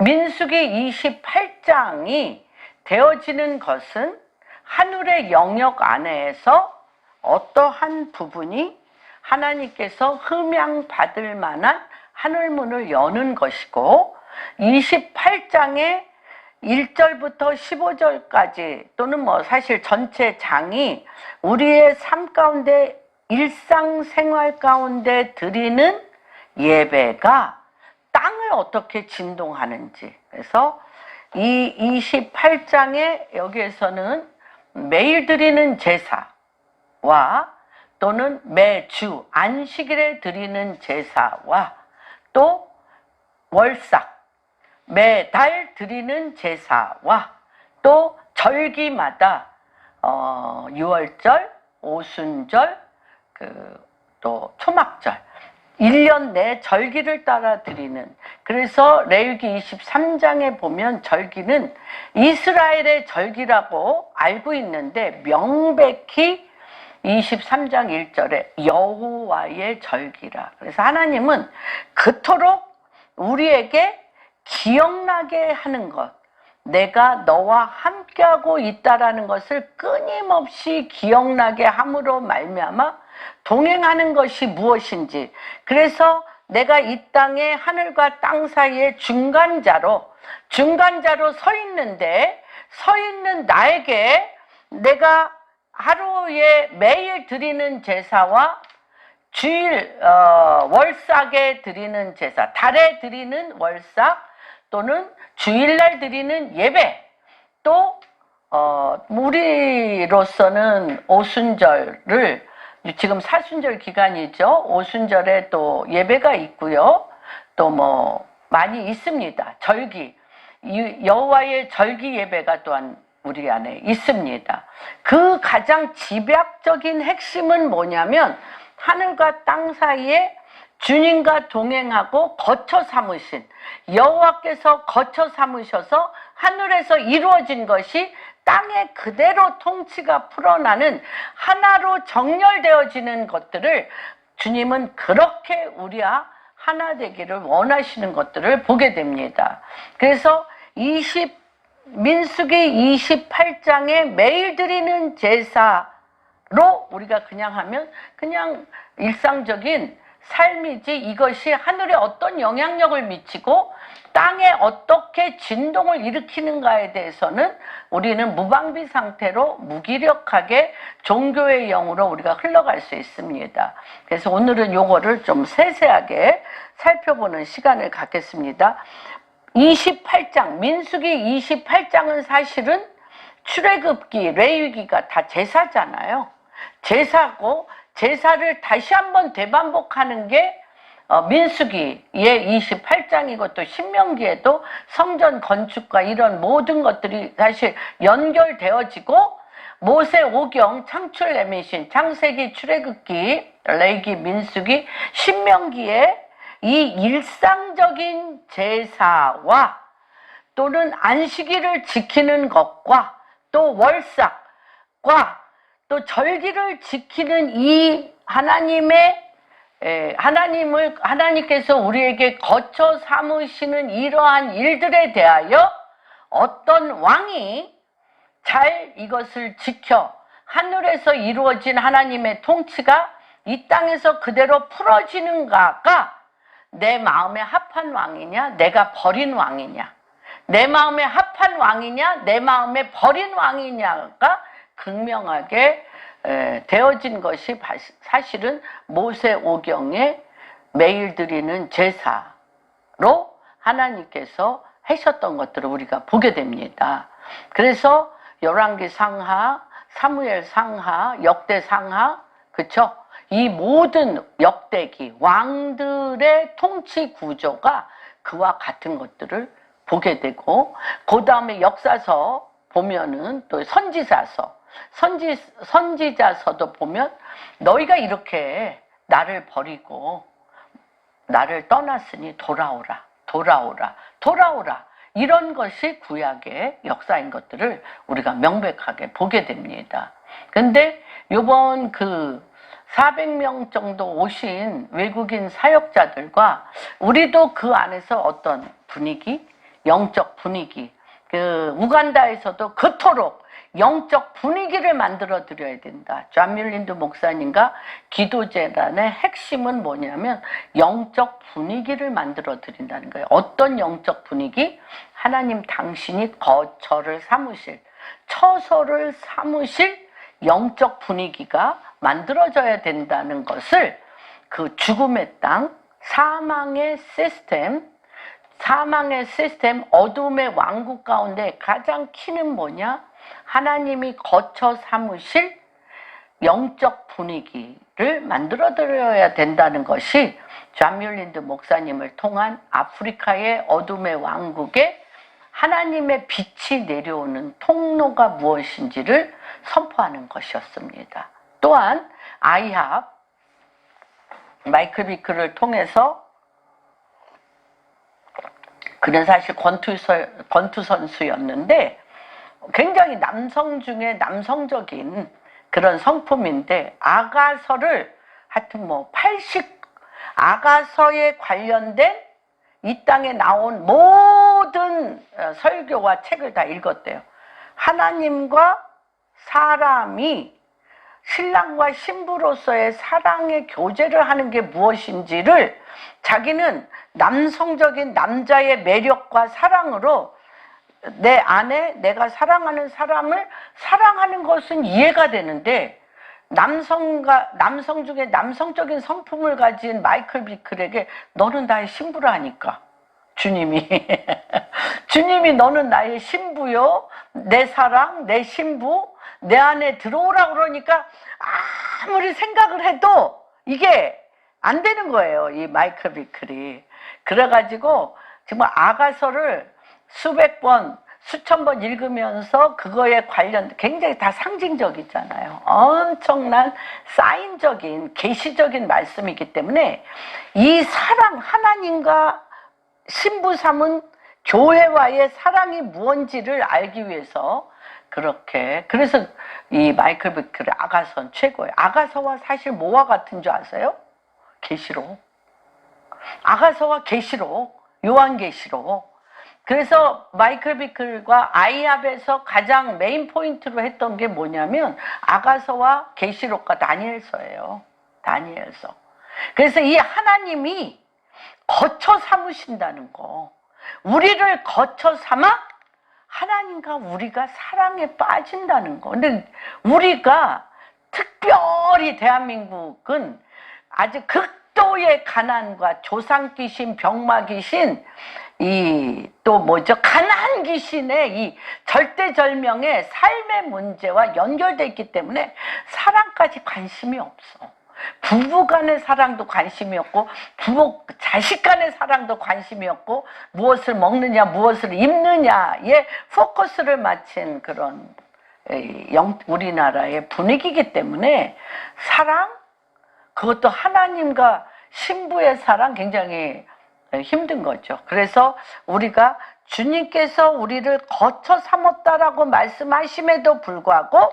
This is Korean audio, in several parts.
민수기 28장이 되어지는 것은 하늘의 영역 안에서 어떠한 부분이 하나님께서 흠양받을 만한 하늘문을 여는 것이고, 28장의 1절부터 15절까지 또는 사실 전체 장이 우리의 삶 가운데 일상생활 가운데 드리는 예배가 땅을 어떻게 진동하는지, 그래서 이 28장에 여기에서는 매일 드리는 제사와 또는 매주 안식일에 드리는 제사와 또 월삭 매달 드리는 제사와 또 절기마다 6월절, 오순절, 또 초막절 1년 내 절기를 따라 드리는, 그래서 레위기 23장에 보면 절기는 이스라엘의 절기라고 알고 있는데 명백히 23장 1절에 여호와의 절기라. 그래서 하나님은 그토록 우리에게 기억나게 하는 것, 내가 너와 함께하고 있다라는 것을 끊임없이 기억나게 함으로 말미암아 동행하는 것이 무엇인지, 그래서 내가 이 땅에 하늘과 땅 사이에 중간자로 서 있는데, 서 있는 나에게 내가 하루에 매일 드리는 제사와 주일 월삭에 드리는 제사, 달에 드리는 월삭 또는 주일날 드리는 예배, 또 우리로서는 오순절을, 지금 사순절 기간이죠. 오순절에 또 예배가 있고요. 또 많이 있습니다. 절기, 여호와의 절기 예배가 또한 우리 안에 있습니다. 그 가장 집약적인 핵심은 뭐냐면, 하늘과 땅 사이에 주님과 동행하고 거처 삼으신 여호와께서 거처 삼으셔서 하늘에서 이루어진 것이 땅에 그대로 통치가 풀어나는 하나로 정렬되어지는 것들을 주님은 그렇게 우리와 하나 되기를 원하시는 것들을 보게 됩니다. 그래서 민수기 28장에 매일 드리는 제사로 우리가 그냥 하면 그냥 일상적인 삶이지, 이것이 하늘에 어떤 영향력을 미치고 땅에 어떻게 진동을 일으키는가에 대해서는 우리는 무방비 상태로 무기력하게 종교의 영으로 우리가 흘러갈 수 있습니다. 그래서 오늘은 요거를 좀 세세하게 살펴보는 시간을 갖겠습니다. 28장, 민수기 28장은 사실은 출애굽기, 레위기가 다 제사잖아요. 제사고, 제사를 다시 한번 되반복하는 게 민수기의 28장이고, 또 신명기에도 성전 건축과 이런 모든 것들이 사실 연결되어지고, 모세 오경, 창출 레미신, 창세기, 출애굽기, 레위기, 민수기, 신명기에 이 일상적인 제사와 또는 안식일을 지키는 것과 또 월삭과 또 절기를 지키는 이 하나님께서 우리에게 거처 삼으시는 이러한 일들에 대하여 어떤 왕이 잘 이것을 지켜 하늘에서 이루어진 하나님의 통치가 이 땅에서 그대로 풀어지는가가 내 마음에 합한 왕이냐, 내가 버린 왕이냐, 내 마음에 합한 왕이냐, 내 마음에 버린 왕이냐가 극명하게 되어진 것이 사실은 모세 오경에 매일 드리는 제사로 하나님께서 하셨던 것들을 우리가 보게 됩니다. 그래서 열왕기 상하, 사무엘 상하, 역대 상하, 그쵸? 이 모든 역대기, 왕들의 통치 구조가 그와 같은 것들을 보게 되고, 그 다음에 역사서 보면은 또 선지자서도 보면 너희가 이렇게 나를 버리고 나를 떠났으니 돌아오라, 돌아오라, 돌아오라, 이런 것이 구약의 역사인 것들을 우리가 명백하게 보게 됩니다. 근데 요번 400명 정도 오신 외국인 사역자들과 우리도 그 안에서 어떤 분위기, 영적 분위기. 그 우간다에서도 그토록 영적 분위기를 만들어 드려야 된다. 존 뮬린드 목사님과 기도재단의 핵심은 뭐냐면 영적 분위기를 만들어 드린다는 거예요. 어떤 영적 분위기? 하나님 당신이 거처를 삼으실, 처소를 삼으실 영적 분위기가 만들어져야 된다는 것을 그 죽음의 땅, 사망의 시스템, 어둠의 왕국 가운데 가장 키는 뭐냐? 하나님이 거처 삼으실 영적 분위기를 만들어드려야 된다는 것이 존 뮬린드 목사님을 통한 아프리카의 어둠의 왕국에 하나님의 빛이 내려오는 통로가 무엇인지를 선포하는 것이었습니다. 또한 아이합, 마이클 비크를 통해서 그는 사실 권투 선수였는데 굉장히 남성 중에 남성적인 그런 성품인데 아가서를 하여튼 뭐 아가서에 관련된 이 땅에 나온 모든 설교와 책을 다 읽었대요. 하나님과 사람이 신랑과 신부로서의 사랑의 교제를 하는 게 무엇인지를 자기는 남성적인 남자의 매력과 사랑으로 내 안에 내가 사랑하는 사람을 사랑하는 것은 이해가 되는데 남성 중에 남성적인 성품을 가진 마이클 비클에게 너는 나의 신부라 하니까 주님이 너는 나의 신부요, 내 사랑, 내 신부, 내 안에 들어오라 그러니까 아무리 생각을 해도 이게 안 되는 거예요, 이 마이클 비클이. 그래가지고 정말 아가서를 수백 번, 수천 번 읽으면서 그거에 관련 굉장히 다 상징적이잖아요. 엄청난 사인적인 계시적인 말씀이기 때문에 이 사랑, 하나님과 신부 삼은 교회와의 사랑이 무언지를 알기 위해서 그래서 이 마이클 비클의 아가서는 최고예요. 아가서와 사실 뭐와 같은 줄 아세요? 계시록. 아가서와 계시록, 요한계시록. 그래서 마이클 비클과 아이합에서 가장 메인 포인트로 했던 게 뭐냐면 아가서와 계시록과 다니엘서예요. 다니엘서. 그래서 이 하나님이 거처 삼으신다는 거, 우리를 거처 삼아 하나님과 우리가 사랑에 빠진다는 거. 근데 우리가 특별히 대한민국은 아주 극도의 가난과 조상 귀신, 병마 귀신, 가난 귀신의 이 절대절명의 삶의 문제와 연결되어 있기 때문에 사랑까지 관심이 없어. 부부 간의 사랑도 관심이 없고 자식 간의 사랑도 관심이 없고 무엇을 먹느냐 무엇을 입느냐에 포커스를 맞춘 그런 우리나라의 분위기이기 때문에 사랑, 그것도 하나님과 신부의 사랑 굉장히 힘든 거죠. 그래서 우리가 주님께서 우리를 거처 삼았다라고 말씀하심에도 불구하고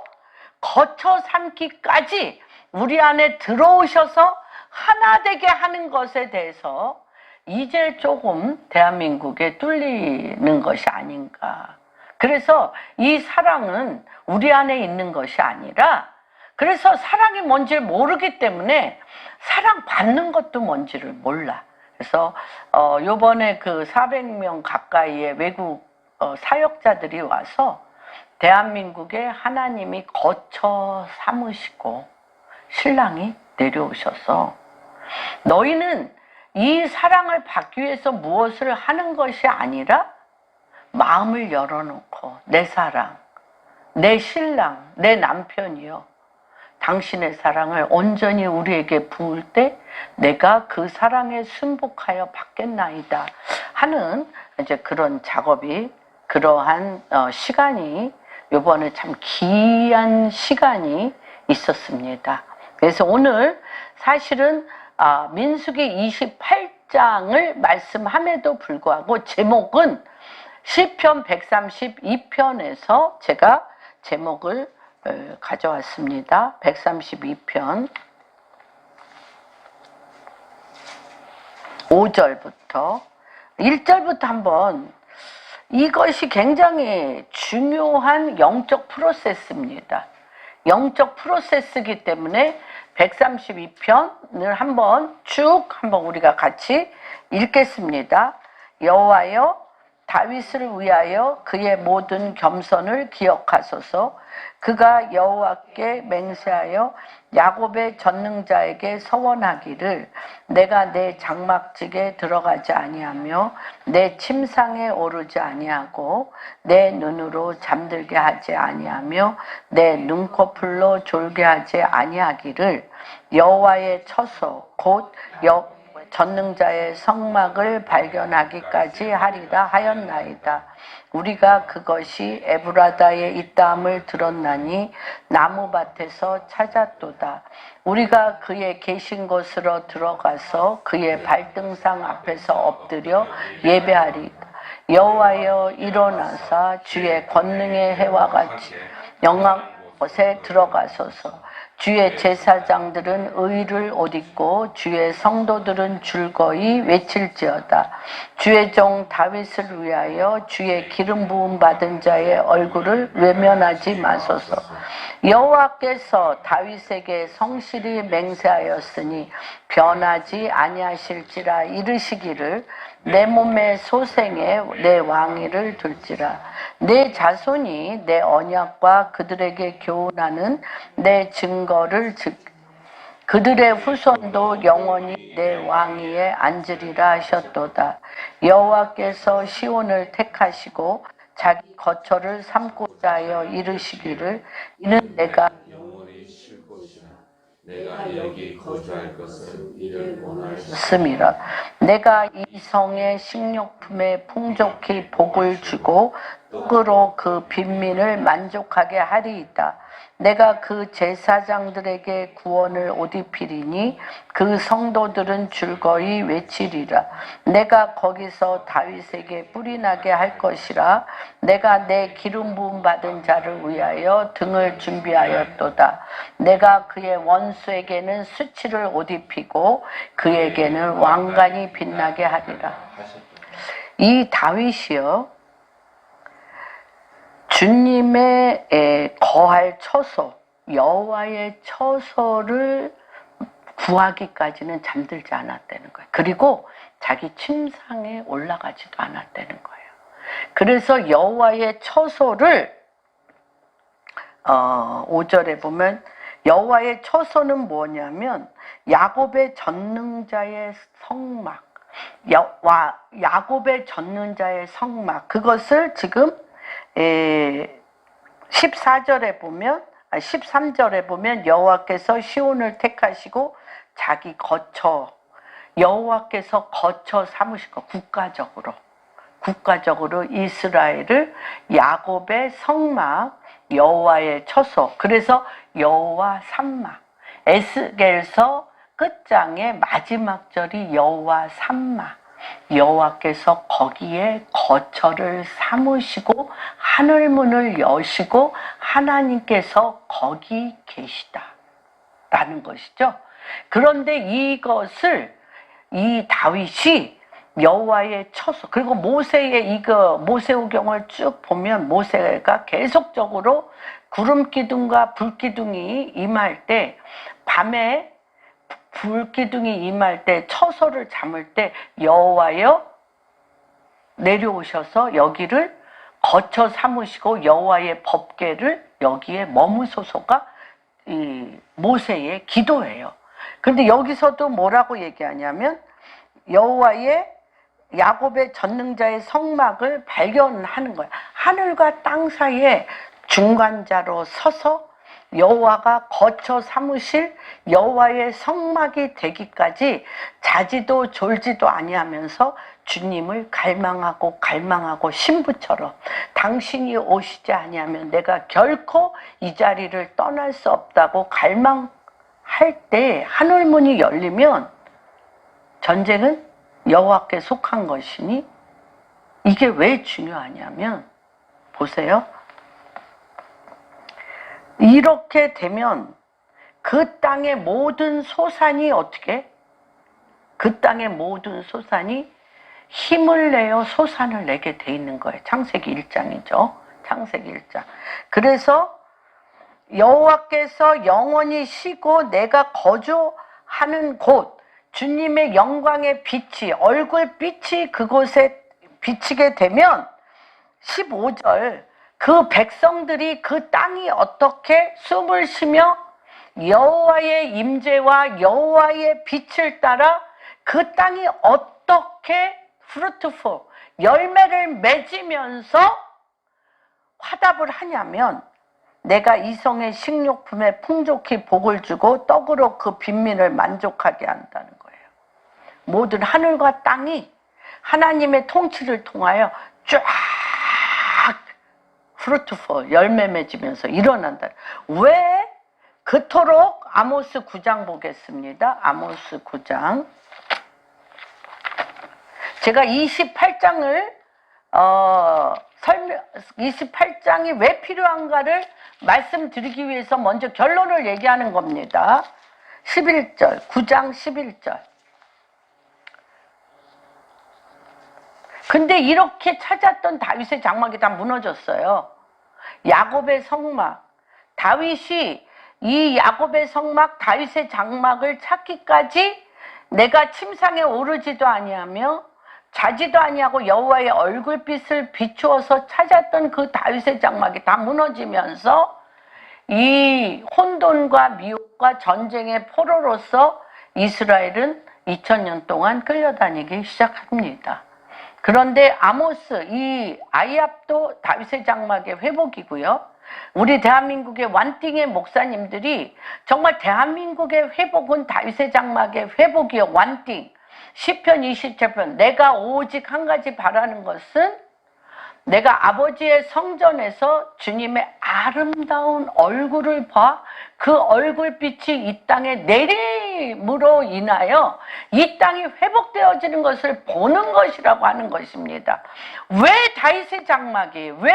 거처 삼기까지 우리 안에 들어오셔서 하나 되게 하는 것에 대해서 이제 조금 대한민국에 뚫리는 것이 아닌가. 그래서 이 사랑은 우리 안에 있는 것이 아니라, 그래서 사랑이 뭔지를 모르기 때문에 사랑받는 것도 뭔지를 몰라. 그래서 요번에 그 400명 가까이의 외국 사역자들이 와서 대한민국에 하나님이 거처 삼으시고 신랑이 내려오셔서 너희는 이 사랑을 받기 위해서 무엇을 하는 것이 아니라 마음을 열어놓고 내 사랑, 내 신랑, 내 남편이요, 당신의 사랑을 온전히 우리에게 부을 때 내가 그 사랑에 순복하여 받겠나이다 하는 이제 그런 작업이, 그러한 시간이 요번에 참 귀한 시간이 있었습니다. 그래서 오늘 사실은 민수기 28장을 말씀함에도 불구하고 제목은 시편 132편에서 제가 제목을 가져왔습니다. 132편 5절부터 1절부터 한번 이것이 굉장히 중요한 영적 프로세스입니다. 영적 프로세스이기 때문에 132편을 한번 우리가 같이 읽겠습니다. 여호와여 다윗을 위하여 그의 모든 겸손을 기억하소서. 그가 여호와께 맹세하여 야곱의 전능자에게 서원하기를 내가 내 장막직에 들어가지 아니하며 내 침상에 오르지 아니하고 내 눈으로 잠들게 하지 아니하며 내 눈꺼풀로 졸게 하지 아니하기를 여호와의 처소 곧 전능자의 성막을 발견하기까지 하리라 하였나이다. 우리가 그것이 에브라다에 있다함을 들었나니 나무밭에서 찾았도다. 우리가 그의 계신 곳으로 들어가서 그의 발등상 앞에서 엎드려 예배하리이다. 여호와여 일어나사 주의 권능의 해와 같이 영광 곳에 들어가소서. 주의 제사장들은 의를 옷 입고 주의 성도들은 즐거이 외칠지어다. 주의 종 다윗을 위하여 주의 기름 부음 받은 자의 얼굴을 외면하지 마소서. 여호와께서 다윗에게 성실히 맹세하였으니 변하지 아니하실지라 이르시기를 내 몸의 소생에 내 왕위를 둘지라. 내 자손이 내 언약과 그들에게 교훈하는 내 증거를 그들의 후손도 영원히 내 왕위에 앉으리라 하셨도다. 여호와께서 시온을 택하시고 자기 거처를 삼고자 하여 이르시기를 이는 내가 여기 거주할 것을 이를 원하였음이라. 내가 이 성의 식료품에 풍족히 복을 주고 떡으로 그 빈민을 만족하게 하리이다. 내가 그 제사장들에게 구원을 옷 입히리니 그 성도들은 즐거이 외치리라. 내가 거기서 다윗에게 뿔이 나게 할 것이라. 내가 내 기름 부음 받은 자를 위하여 등을 준비하였도다. 내가 그의 원수에게는 수치를 옷 입히고 그에게는 왕관이 빛나게 하리라. 이 다윗이요, 주님의 거할 처소, 여호와의 처소를 구하기까지는 잠들지 않았다는 거예요. 그리고 자기 침상에 올라가지도 않았다는 거예요. 그래서 여호와의 처소를 5절에 보면 여호와의 처소는 뭐냐면 야곱의 전능자의 성막, 야곱의 전능자의 성막, 그것을 지금 14절에 보면 13절에 보면 여호와께서 시온을 택하시고 자기 거처, 여호와께서 거처 삼으시고 국가적으로 이스라엘을 야곱의 성막, 여호와의 처소, 그래서 여호와 산막, 에스겔서 끝장의 마지막 절이 여호와 산막, 여호와께서 거기에 거처를 삼으시고 하늘문을 여시고 하나님께서 거기 계시다라는 것이죠. 그런데 이것을 이 다윗이 여호와의 처소, 그리고 모세의 모세오경을 쭉 보면 모세가 계속적으로 구름 기둥과 불 기둥이 임할 때, 밤에 불기둥이 임할 때, 처소를 잠을 때 여호와여 내려오셔서 여기를 거처 삼으시고 여호와의 법궤를 여기에 머무소서가 이 모세의 기도예요. 그런데 여기서도 뭐라고 얘기하냐면 여호와의 야곱의 전능자의 성막을 발견하는 거야. 하늘과 땅 사이에 중간자로 서서 여호와가 거처 삼으실 여호와의 성막이 되기까지 자지도 졸지도 아니하면서 주님을 갈망하고 신부처럼 당신이 오시지 아니하면 내가 결코 이 자리를 떠날 수 없다고 갈망할 때 하늘문이 열리면 전쟁은 여호와께 속한 것이니, 이게 왜 중요하냐면 보세요. 이렇게 되면 그 땅의 모든 소산이 어떻게? 그 땅의 모든 소산이 힘을 내어 소산을 내게 돼 있는 거예요. 창세기 1장이죠. 창세기 1장. 그래서 여호와께서 영원히 쉬고 내가 거주하는 곳, 주님의 영광의 빛이, 얼굴빛이 그곳에 비치게 되면 15절, 그 백성들이 그 땅이 어떻게 숨을 쉬며 여호와의 임재와 여호와의 빛을 따라 그 땅이 어떻게 fruitful, 열매를 맺으면서 화답을 하냐면 내가 이성의 식료품에 풍족히 복을 주고 떡으로 그 빈민을 만족하게 한다는 거예요. 모든 하늘과 땅이 하나님의 통치를 통하여 쫙 fruitful, 열매 맺으면서 일어난다. 왜? 그토록 아모스 9장 보겠습니다. 아모스 9장. 제가 28장을 28장이 왜 필요한가를 말씀드리기 위해서 먼저 결론을 얘기하는 겁니다. 11절, 9장 11절. 근데 이렇게 찾았던 다윗의 장막이 다 무너졌어요. 야곱의 성막, 다윗이 이 야곱의 성막, 다윗의 장막을 찾기까지 내가 침상에 오르지도 아니하며 자지도 아니하고 여호와의 얼굴빛을 비추어서 찾았던 그 다윗의 장막이 다 무너지면서 이 혼돈과 미혹과 전쟁의 포로로서 이스라엘은 2000년 동안 끌려다니기 시작합니다. 그런데 아모스, 이 아이압도 다윗의 장막의 회복이고요. 우리 대한민국의 완띵의 목사님들이 정말 대한민국의 회복은 다윗의 장막의 회복이요. 완띵. 시편 27편. 내가 오직 한 가지 바라는 것은 내가 아버지의 성전에서 주님의 아름다운 얼굴을 봐 그 얼굴빛이 이 땅에 내림으로 인하여 이 땅이 회복되어지는 것을 보는 것이라고 하는 것입니다. 왜 다윗의 장막이, 왜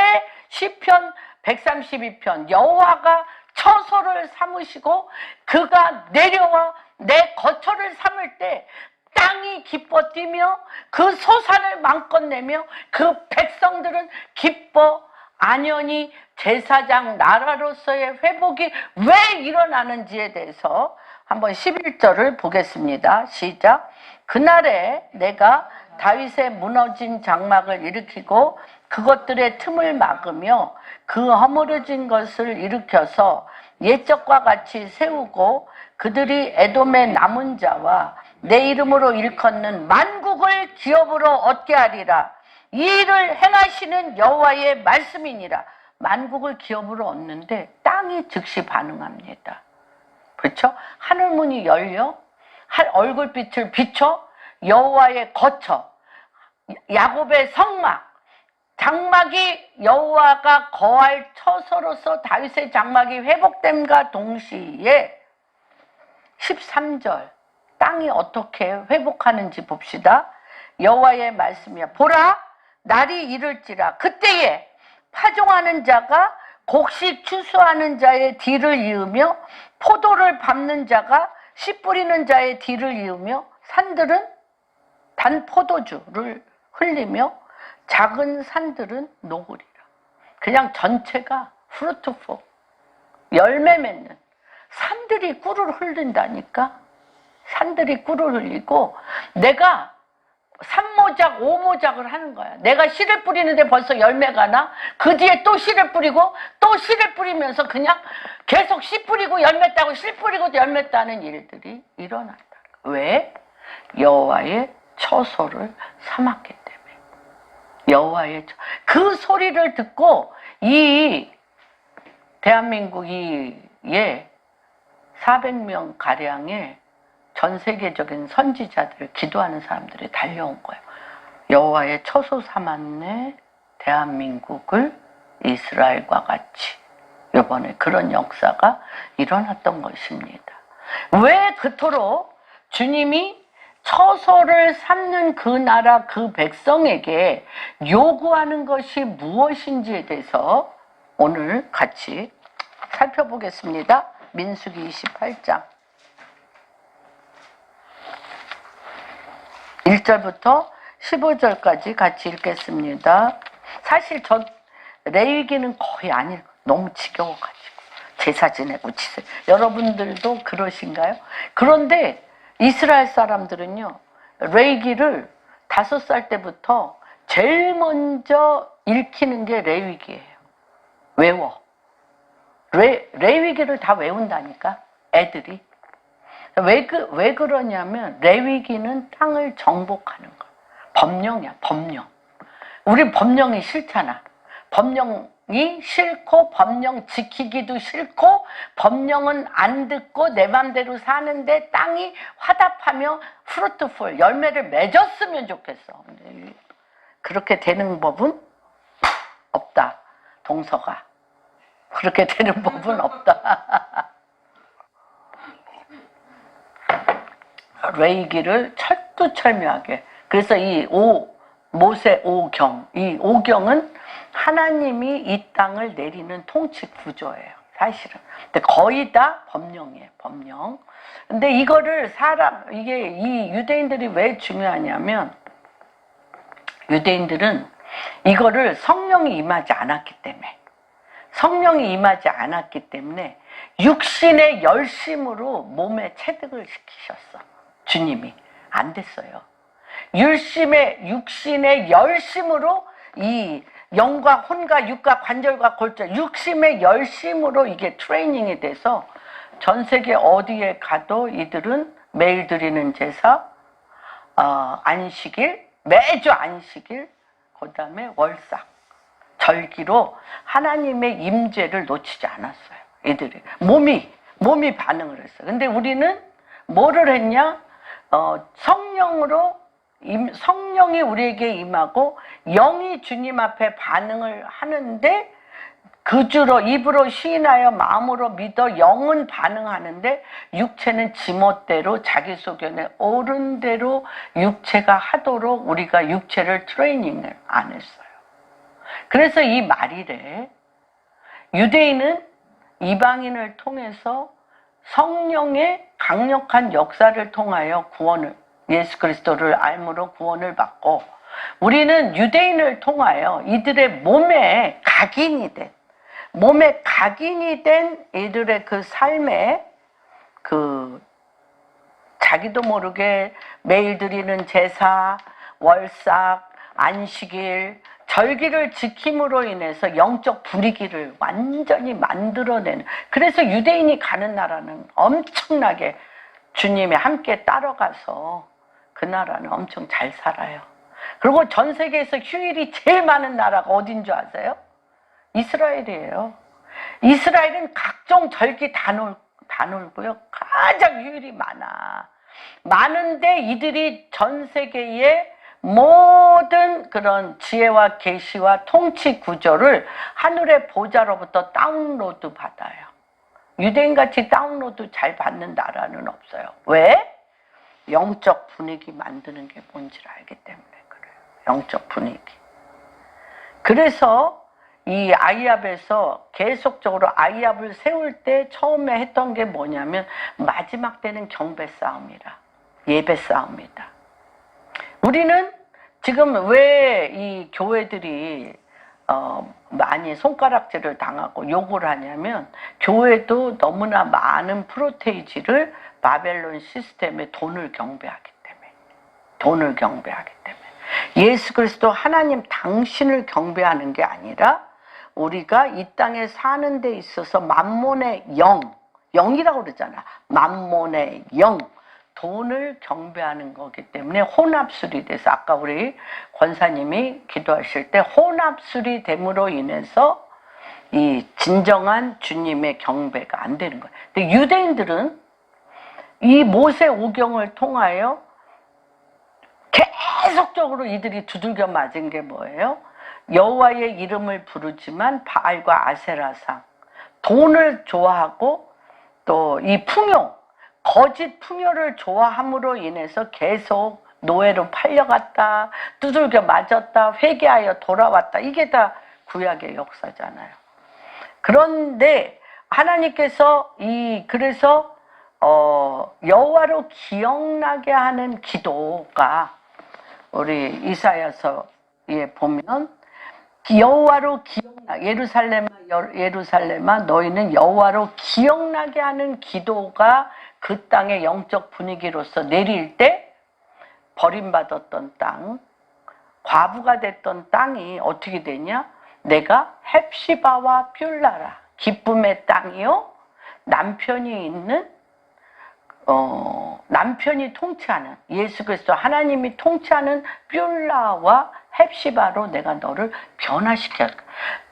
시편 132편 여호와가 처소를 삼으시고 그가 내려와 내 거처를 삼을 때 땅이 기뻐 뛰며 그 소산을 마음껏 내며 그 백성들은 기뻐 안연히 제사장 나라로서의 회복이 왜 일어나는지에 대해서 한번 11절을 보겠습니다. 시작. 그날에 내가 다윗의 무너진 장막을 일으키고 그것들의 틈을 막으며 그 허물어진 것을 일으켜서 옛적과 같이 세우고 그들이 에돔의 남은 자와 내 이름으로 일컫는 만국을 기업으로 얻게 하리라. 이 일을 행하시는 여호와의 말씀이니라. 만국을 기업으로 얻는데 땅이 즉시 반응합니다. 그렇죠? 하늘문이 열려 얼굴빛을 비춰 여호와의 거처, 야곱의 성막, 장막이 여호와가 거할 처소로서 다윗의 장막이 회복됨과 동시에 13절 땅이 어떻게 회복하는지 봅시다. 여호와의 말씀이야. 보라, 날이 이를지라 그때에 파종하는 자가 곡식 추수하는 자의 뒤를 이으며 포도를 밟는 자가 씨 뿌리는 자의 뒤를 이으며 산들은 단 포도주를 흘리며 작은 산들은 녹으리라. 그냥 전체가 fruitful, 열매 맺는 산들이 꿀을 흘린다니까. 산들이 꿀을 흘리고 내가 3모작 5모작을 하는 거야. 내가 씨를 뿌리는데 벌써 열매가 나. 그 뒤에 또 씨를 뿌리고 또 씨를 뿌리면서 그냥 계속 씨 뿌리고 열매 따고 씨 뿌리고 열매 따는 일들이 일어난다. 왜? 여호와의 처소를 삼았기 때문에. 여호와의 그 소리를 듣고 이 대한민국이 400명 가량의 전 세계적인 선지자들, 기도하는 사람들이 달려온 거예요. 여호와의 처소 삼았네 대한민국을 이스라엘과 같이. 이번에 그런 역사가 일어났던 것입니다. 왜 그토록 주님이 처소를 삼는 그 나라 그 백성에게 요구하는 것이 무엇인지에 대해서 오늘 같이 살펴보겠습니다. 민수기 28장 1절부터 15절까지 같이 읽겠습니다. 사실 저 레위기는 거의 안 읽어. 너무 지겨워가지고 제사 지내고 치세요. 여러분들도 그러신가요? 그런데 이스라엘 사람들은요, 레위기를 5살 때부터 제일 먼저 읽히는 게 레위기예요. 외워. 레위기를 다 외운다니까, 애들이. 왜 그러냐면 레위기는 땅을 정복하는 거야. 법령이야, 법령. 우리 법령이 싫잖아. 법령이 싫고 법령 지키기도 싫고 법령은 안 듣고 내 맘대로 사는데 땅이 화답하며 프루트풀 열매를 맺었으면 좋겠어. 그렇게 되는 법은 없다. 동서가. 그렇게 되는 법은 없다. 레위기를 철두철미하게. 그래서 이 모세 5경, 이 5경은 하나님이 이 땅을 내리는 통치 구조예요. 사실은. 근데 거의 다 법령이에요. 법령. 근데 이거를 이게 이 유대인들이 왜 중요하냐면, 유대인들은 이거를 성령이 임하지 않았기 때문에, 성령이 임하지 않았기 때문에 육신의 열심으로 몸에 체득을 시키셨어. 주님이. 안 됐어요. 육신의 열심으로 이 영과 혼과 육과 관절과 골절, 육신의 열심으로 이게 트레이닝이 돼서 전 세계 어디에 가도 이들은 매일 드리는 제사, 안식일, 매주 안식일, 그 다음에 월삭, 절기로 하나님의 임재를 놓치지 않았어요. 이들이 몸이 반응을 했어요. 근데 우리는 뭐를 했냐? 성령이 우리에게 임하고 영이 주님 앞에 반응을 하는데, 그 주로 입으로 시인하여 마음으로 믿어 영은 반응하는데 육체는 지멋대로 자기 소견에 옳은 대로 육체가 하도록 우리가 육체를 트레이닝을 안 했어요. 그래서 이 말이래. 유대인은 이방인을 통해서 성령의 강력한 역사를 통하여 예수 그리스도를 알므로 구원을 받고, 우리는 유대인을 통하여 이들의 몸에 각인이 된 이들의 그 삶에 자기도 모르게 매일 드리는 제사, 월삭, 안식일, 절기를 지킴으로 인해서 영적 분위기를 완전히 만들어내는, 그래서 유대인이 가는 나라는 엄청나게 주님이 함께 따라가서 그 나라는 엄청 잘 살아요. 그리고 전 세계에서 휴일이 제일 많은 나라가 어딘 줄 아세요? 이스라엘이에요. 이스라엘은 각종 절기 다 놀고요. 가장 휴일이 많은데 이들이 전 세계의 모든 그런 지혜와 계시와 통치 구조를 하늘의 보좌로부터 다운로드 받아요. 유대인같이 다운로드 잘 받는 나라는 없어요. 왜? 영적 분위기 만드는 게 뭔지를 알기 때문에 그래요. 영적 분위기. 그래서 이 아이압에서 계속적으로 아이압을 세울 때 처음에 했던 게 뭐냐면, 마지막 때는 경배 싸움이라, 예배 싸움이다. 우리는 지금 왜 이 교회들이 많이 손가락질을 당하고 욕을 하냐면, 교회도 너무나 많은 프로테이지를 바벨론 시스템에 돈을 경배하기 때문에 예수 그리스도 하나님 당신을 경배하는 게 아니라 우리가 이 땅에 사는 데 있어서 만몬의 영이라고 그러잖아. 만몬의 영, 돈을 경배하는 거기 때문에 혼합술이 돼서, 아까 우리 권사님이 기도하실 때 혼합술이 됨으로 인해서 이 진정한 주님의 경배가 안 되는 거예요. 근데 유대인들은 이 모세 오경을 통하여 계속적으로 이들이 두들겨 맞은 게 뭐예요? 여호와의 이름을 부르지만 바알과 아세라상, 돈을 좋아하고 또 이 거짓 풍요를 좋아함으로 인해서 계속 노예로 팔려갔다, 두들겨 맞았다, 회개하여 돌아왔다. 이게 다 구약의 역사잖아요. 그런데 하나님께서 그래서 여호와로 기억나게 하는 기도가 우리 이사야서에 보면 여호와로 기억나 예루살렘아 너희는 여호와로 기억나게 하는 기도가 그 땅의 영적 분위기로서 내릴 때 버림받았던 땅, 과부가 됐던 땅이 어떻게 되냐? 내가 헵시바와 뷸라라 기쁨의 땅이요 남편이 있는 남편이 통치하는 예수 그리스도 하나님이 통치하는 뷸라와 헵시바로 내가 너를 변화시켜.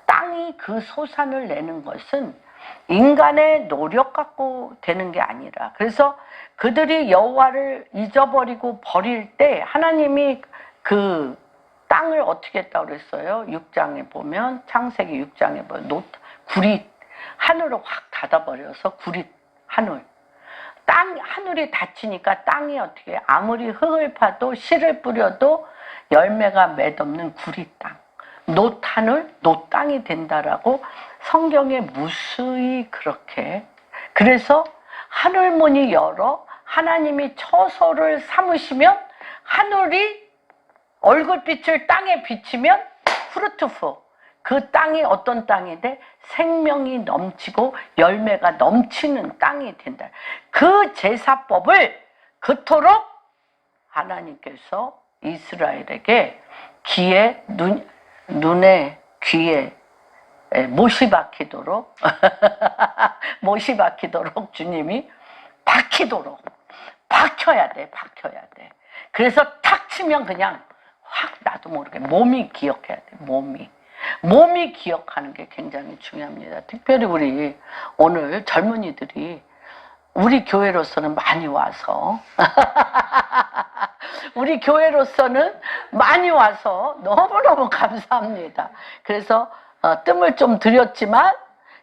땅이 그 소산을 내는 것은 인간의 노력 갖고 되는 게 아니라, 그래서 그들이 여호와를 잊어버리고 버릴 때 하나님이 그 땅을 어떻게 했다고 그랬어요? 6장에 보면, 창세기 6장에 보면 구릿 하늘을 확 닫아버려서 구릿 하늘, 하늘이 닫히니까 땅이 어떻게, 아무리 흙을 파도 씨를 뿌려도 열매가 맺없는 구릿 땅, 놋하늘, 놋땅이 된다라고 성경에 무수히 그렇게. 그래서 하늘문이 열어 하나님이 처소를 삼으시면 하늘이 얼굴빛을 땅에 비치면 후르트프, 그 땅이 어떤 땅이 돼? 생명이 넘치고 열매가 넘치는 땅이 된다. 그 제사법을 그토록 하나님께서 이스라엘에게 눈에 귀에 못이 박히도록 못이 박히도록 주님이 박혀야 돼. 그래서 탁 치면 그냥 확 나도 모르게 몸이 기억해야 돼. 몸이 기억하는 게 굉장히 중요합니다. 특별히 우리 오늘 젊은이들이 우리 교회로서는 많이 와서 우리 교회로서는 많이 와서 너무너무 감사합니다. 그래서 뜸을 좀 들였지만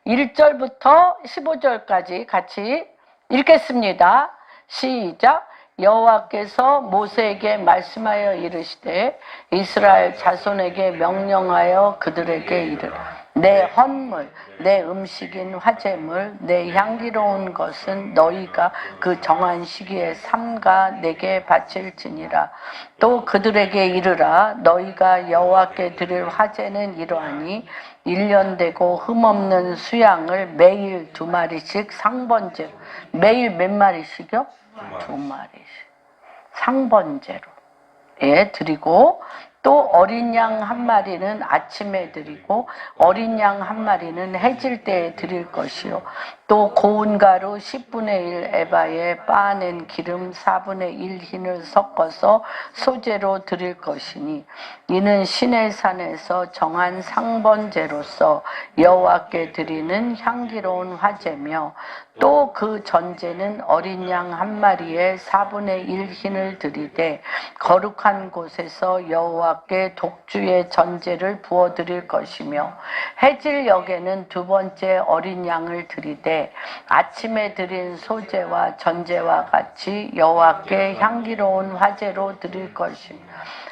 1절부터 15절까지 같이 읽겠습니다. 시작. 여호와께서 모세에게 말씀하여 이르시되 이스라엘 자손에게 명령하여 그들에게 이르라. 내 헌물, 내 음식인 화제물, 내 향기로운 것은 너희가 그 정한 시기에 삼가 내게 바칠지니라. 또 그들에게 이르라. 너희가 여호와께 드릴 화제는 이러하니 1년 되고 흠없는 수양을 매일 2마리씩 상번제로. 매일 몇 마리씩요? 2마리씩 상번제로 드리고, 또 어린 양 1마리는 아침에 드리고 어린 양 1마리는 해질 때에 드릴 것이요. 또 고운 가루 10분의 1 에바에 빻아낸 기름 4분의 1 흰을 섞어서 소제로 드릴 것이니 이는 시내 산에서 정한 상번제로서 여호와께 드리는 향기로운 화제며, 또 그 전제는 어린 양 1마리에 4분의 1 흰을 드리되 거룩한 곳에서 여호와께 독주의 전제를 부어드릴 것이며, 해질녘에는 2번째 어린 양을 드리되 아침에 드린 소제와 전제와 같이 여호와께 향기로운 화제로 드릴 것이며,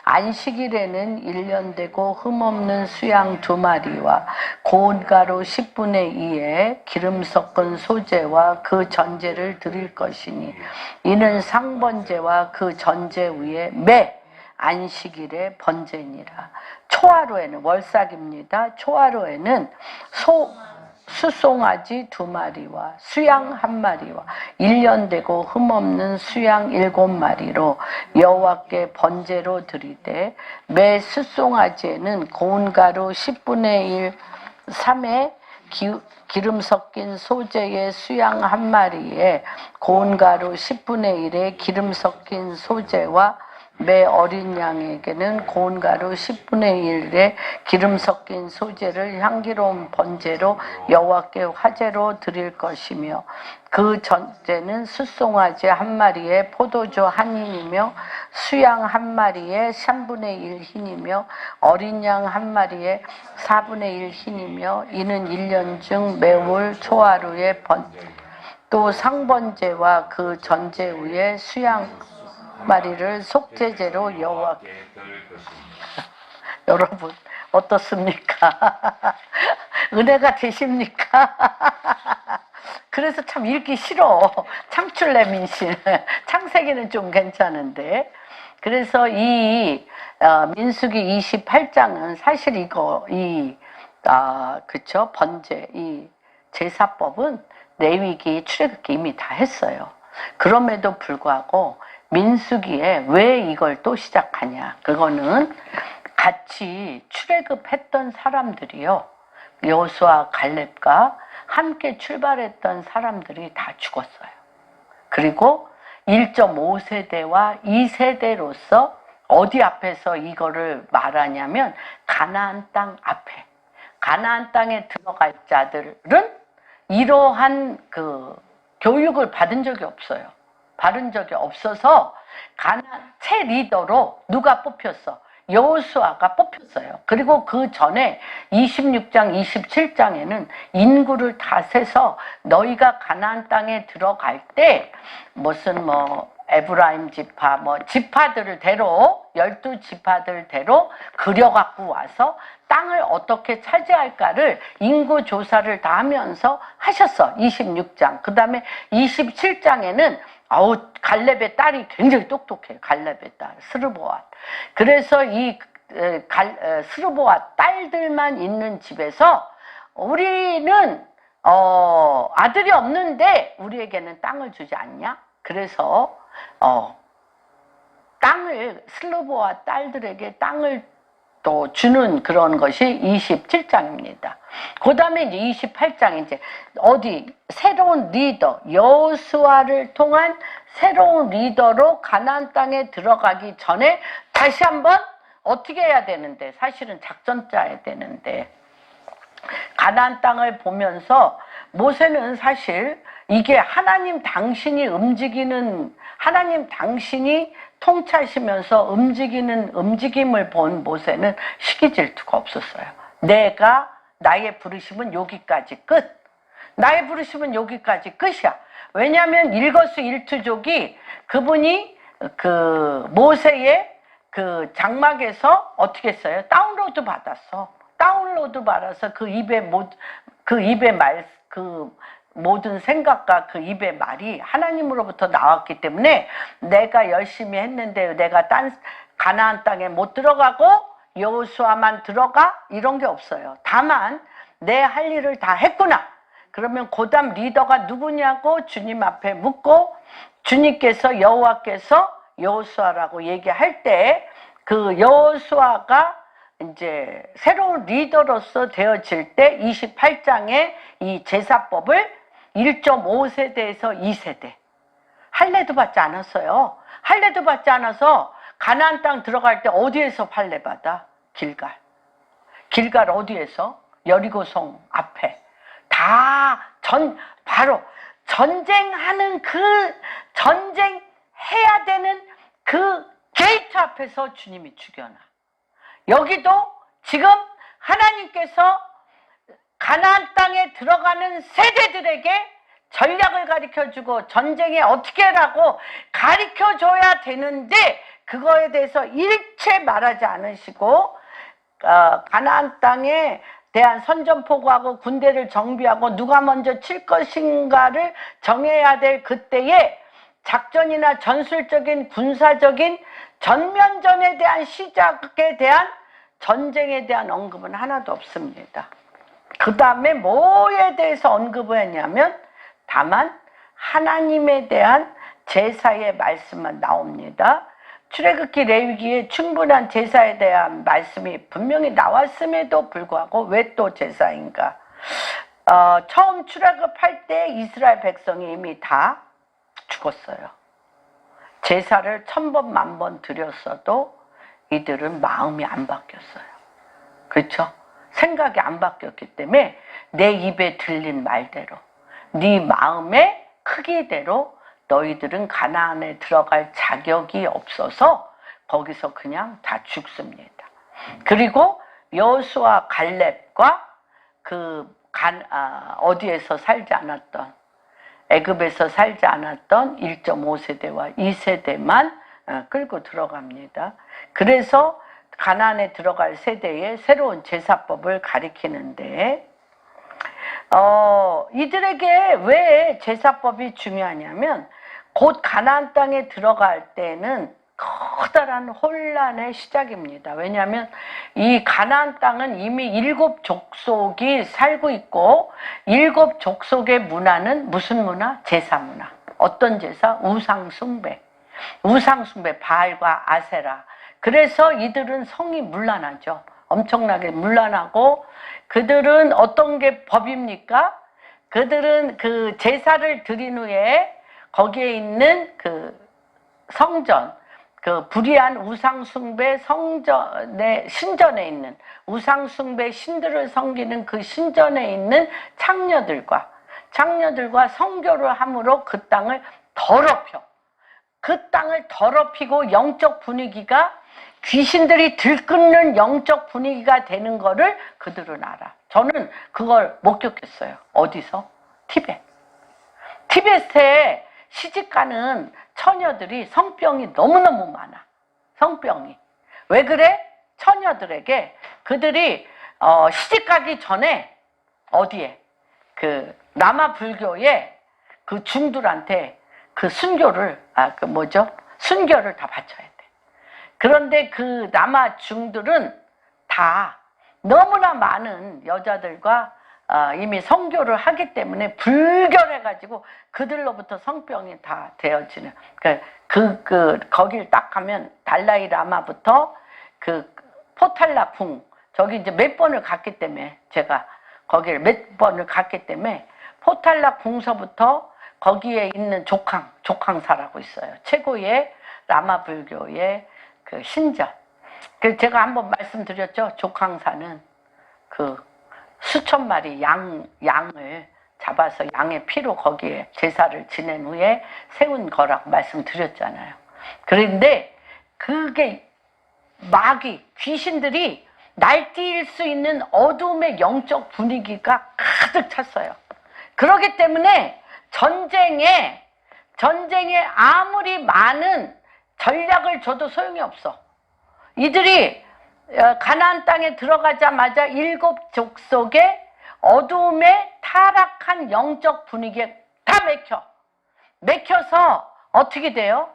안식일에는 1년 되고 흠없는 수양 2마리와 고운 가루 10분의 2에 기름 섞은 소제와 그 전제를 드릴 것이니 이는 상번제와 그 전제 위에 매 안식일에 번제니라. 초하루에는, 월삭입니다. 초하루에는 수송아지 2마리와 수양 1마리와 1년 되고 흠없는 수양 7마리로 여호와께 번제로 드리되, 매 수송아지에는 고운 가루 10분의 1 3에 기름 섞인 소제의 수양 1마리에 고운 가루 10분의 1에 기름 섞인 소제와 매 어린 양에게는 고운 가루 10분의 1에 기름 섞인 소제를 향기로운 번제로 여호와께 화제로 드릴 것이며, 그 전제는 숫송아지 1마리에 포도주 1흰이며 수양 1마리에 3분의 1 흰이며 어린 양 1마리에 4분의 1 흰이며 이는 1년 중 매월 초하루에 또 상번제와 그 전제 위에 수양 마리를 속죄제로 여호와께. 여러분 어떻습니까? 은혜가 되십니까? 그래서 참 읽기 싫어. 창출레민신. 창세기는 좀 괜찮은데. 그래서 이 민수기 28장은 사실 이거 그쵸, 번제, 이 제사법은 레위기, 출애굽기 이미 다 했어요. 그럼에도 불구하고 민수기에 왜 이걸 또 시작하냐? 그거는 같이 출애굽했던 사람들이요, 여호수아, 갈렙과 함께 출발했던 사람들이 다 죽었어요. 그리고 1.5세대와 2세대로서 어디 앞에서 이거를 말하냐면 가나안 땅 앞에, 가나안 땅에 들어갈 자들은 이러한 그 교육을 받은 적이 없어요. 받은 적이 없어서 새 리더로 누가 뽑혔어? 여호수아가 뽑혔어요. 그리고 그 전에 26장, 27장에는 인구를 다 세서 너희가 가나안 땅에 들어갈 때 무슨 에브라임 지파, 지파들을 대로, 12지파들대로 그려갖고 와서 땅을 어떻게 차지할까를 인구 조사를 다 하면서 하셨어. 26장. 그 다음에 27장에는 갈렙의 딸이 굉장히 똑똑해요. 갈렙의 딸, 스르보아. 그래서 이 스르보아 딸들만 있는 집에서 우리는 아들이 없는데 우리에게는 땅을 주지 않냐? 그래서 스르보아 딸들에게 땅을 또 주는 그런 것이 27장입니다. 그 다음에 이제 28장, 이제 새로운 리더, 여호수아를 통한 새로운 리더로 가나안 땅에 들어가기 전에 다시 한번 어떻게 해야 되는데, 사실은 작전 짜야 되는데, 가나안 땅을 보면서 모세는 사실 이게 하나님 당신이 움직이는, 하나님 당신이 통치하시면서 움직임을 본 모세는 시기 질투가 없었어요. 나의 부르심은 여기까지 끝. 나의 부르심은 여기까지 끝이야. 왜냐하면 일거수일투족이 그분이 모세의 장막에서 어떻게 했어요? 다운로드 받았어. 다운로드 받아서 그 모든 생각과 그 입의 말이 하나님으로부터 나왔기 때문에 내가 열심히 했는데 내가 가나안 땅에 못 들어가고 여호수아만 들어가, 이런 게 없어요. 다만 내 할 일을 다 했구나. 그러면 그다음 리더가 누구냐고 주님 앞에 묻고, 주님께서, 여호와께서 여호수아라고 얘기할 때 그 여호수아가 이제 새로운 리더로서 되어질 때 28장에 이 제사법을 1.5세대에서 2세대. 할례도 받지 않았어요. 할례도 받지 않아서 가나안 땅 들어갈 때 어디에서 할례 받아? 길갈 어디에서? 여리고성 앞에. 바로 전쟁하는 전쟁해야 되는 그 게이트 앞에서 주님이 죽여놔. 여기도 지금 하나님께서 가나안 땅에 들어가는 세대들에게 전략을 가르쳐주고 전쟁에 어떻게 하라고 가르쳐줘야 되는데, 그거에 대해서 일체 말하지 않으시고 가나안 땅에 대한 선전포고하고 군대를 정비하고 누가 먼저 칠 것인가를 정해야 될 그때에 작전이나 전술적인 군사적인 전면전에 대한 시작에 대한 전쟁에 대한 언급은 하나도 없습니다. 그 다음에 뭐에 대해서 언급을 했냐면 다만 하나님에 대한 제사의 말씀만 나옵니다. 출애굽기, 레위기에 충분한 제사에 대한 말씀이 분명히 나왔음에도 불구하고 왜 또 제사인가? 처음 출애굽할 때 이스라엘 백성이 이미 다 죽었어요. 제사를 1000번, 10,000번 드렸어도 이들은 마음이 안 바뀌었어요. 그렇죠? 생각이 안 바뀌었기 때문에 내 입에 들린 말대로, 네 마음의 크기대로 너희들은 가나안에 들어갈 자격이 없어서 거기서 그냥 다 죽습니다. 그리고 여호수아, 갈렙과 어디에서 살지 않았던, 애굽에서 살지 않았던 1.5세대와 2세대만 끌고 들어갑니다. 그래서 가나안에 들어갈 세대에 새로운 제사법을 가리키는데, 이들에게 왜 제사법이 중요하냐면 곧 가나안 땅에 들어갈 때는 커다란 혼란의 시작입니다. 왜냐하면 이 가나안 땅은 이미 7족속이 살고 있고 7족속의 문화는 무슨 문화? 제사 문화. 어떤 제사? 우상 숭배. 바알과 아세라. 그래서 이들은 성이 문란하죠. 엄청나게 문란하고 그들은 어떤 게 법입니까? 그들은 그 제사를 드린 후에 거기에 있는 그 성전, 그 불의한 우상숭배 성전의 신전에 있는 우상숭배 신들을 섬기는 그 신전에 있는 창녀들과 성교를 함으로 그 땅을 더럽혀. 그 땅을 더럽히고 영적 분위기가 귀신들이 들끓는 영적 분위기가 되는 거를 그들은 알아. 저는 그걸 목격했어요. 어디서? 티벳에 시집가는 처녀들이 성병이 너무너무 많아. 성병이. 왜 그래? 처녀들에게 그들이 시집가기 전에 어디에? 그 남아 불교의 그 중들한테 그 순교를 순교를 다 바쳐야 돼. 그런데 그 남아 중들은 다 너무나 많은 여자들과 이미 성교를 하기 때문에 불결해가지고 그들로부터 성병이 다 되어지는. 거길 딱 가면 달라이 라마부터 그 포탈라 궁 저기 이제 몇 번을 갔기 때문에 제가 거기를 몇 번을 갔기 때문에 포탈라 궁서부터 거기에 있는 족항사라고 있어요. 최고의 라마 불교의 그 신전. 그 제가 한번 말씀드렸죠. 족항사는 그 수천 마리 양을 잡아서 양의 피로 거기에 제사를 지낸 후에 세운 거라고 말씀드렸잖아요. 그런데 그게 마귀, 귀신들이 날뛸 수 있는 어둠의 영적 분위기가 가득 찼어요. 그렇기 때문에 전쟁에 아무리 많은 전략을 줘도 소용이 없어. 이들이 가나안 땅에 들어가자마자 7족속의 어두움에 타락한 영적 분위기에 다 맥혀서 어떻게 돼요?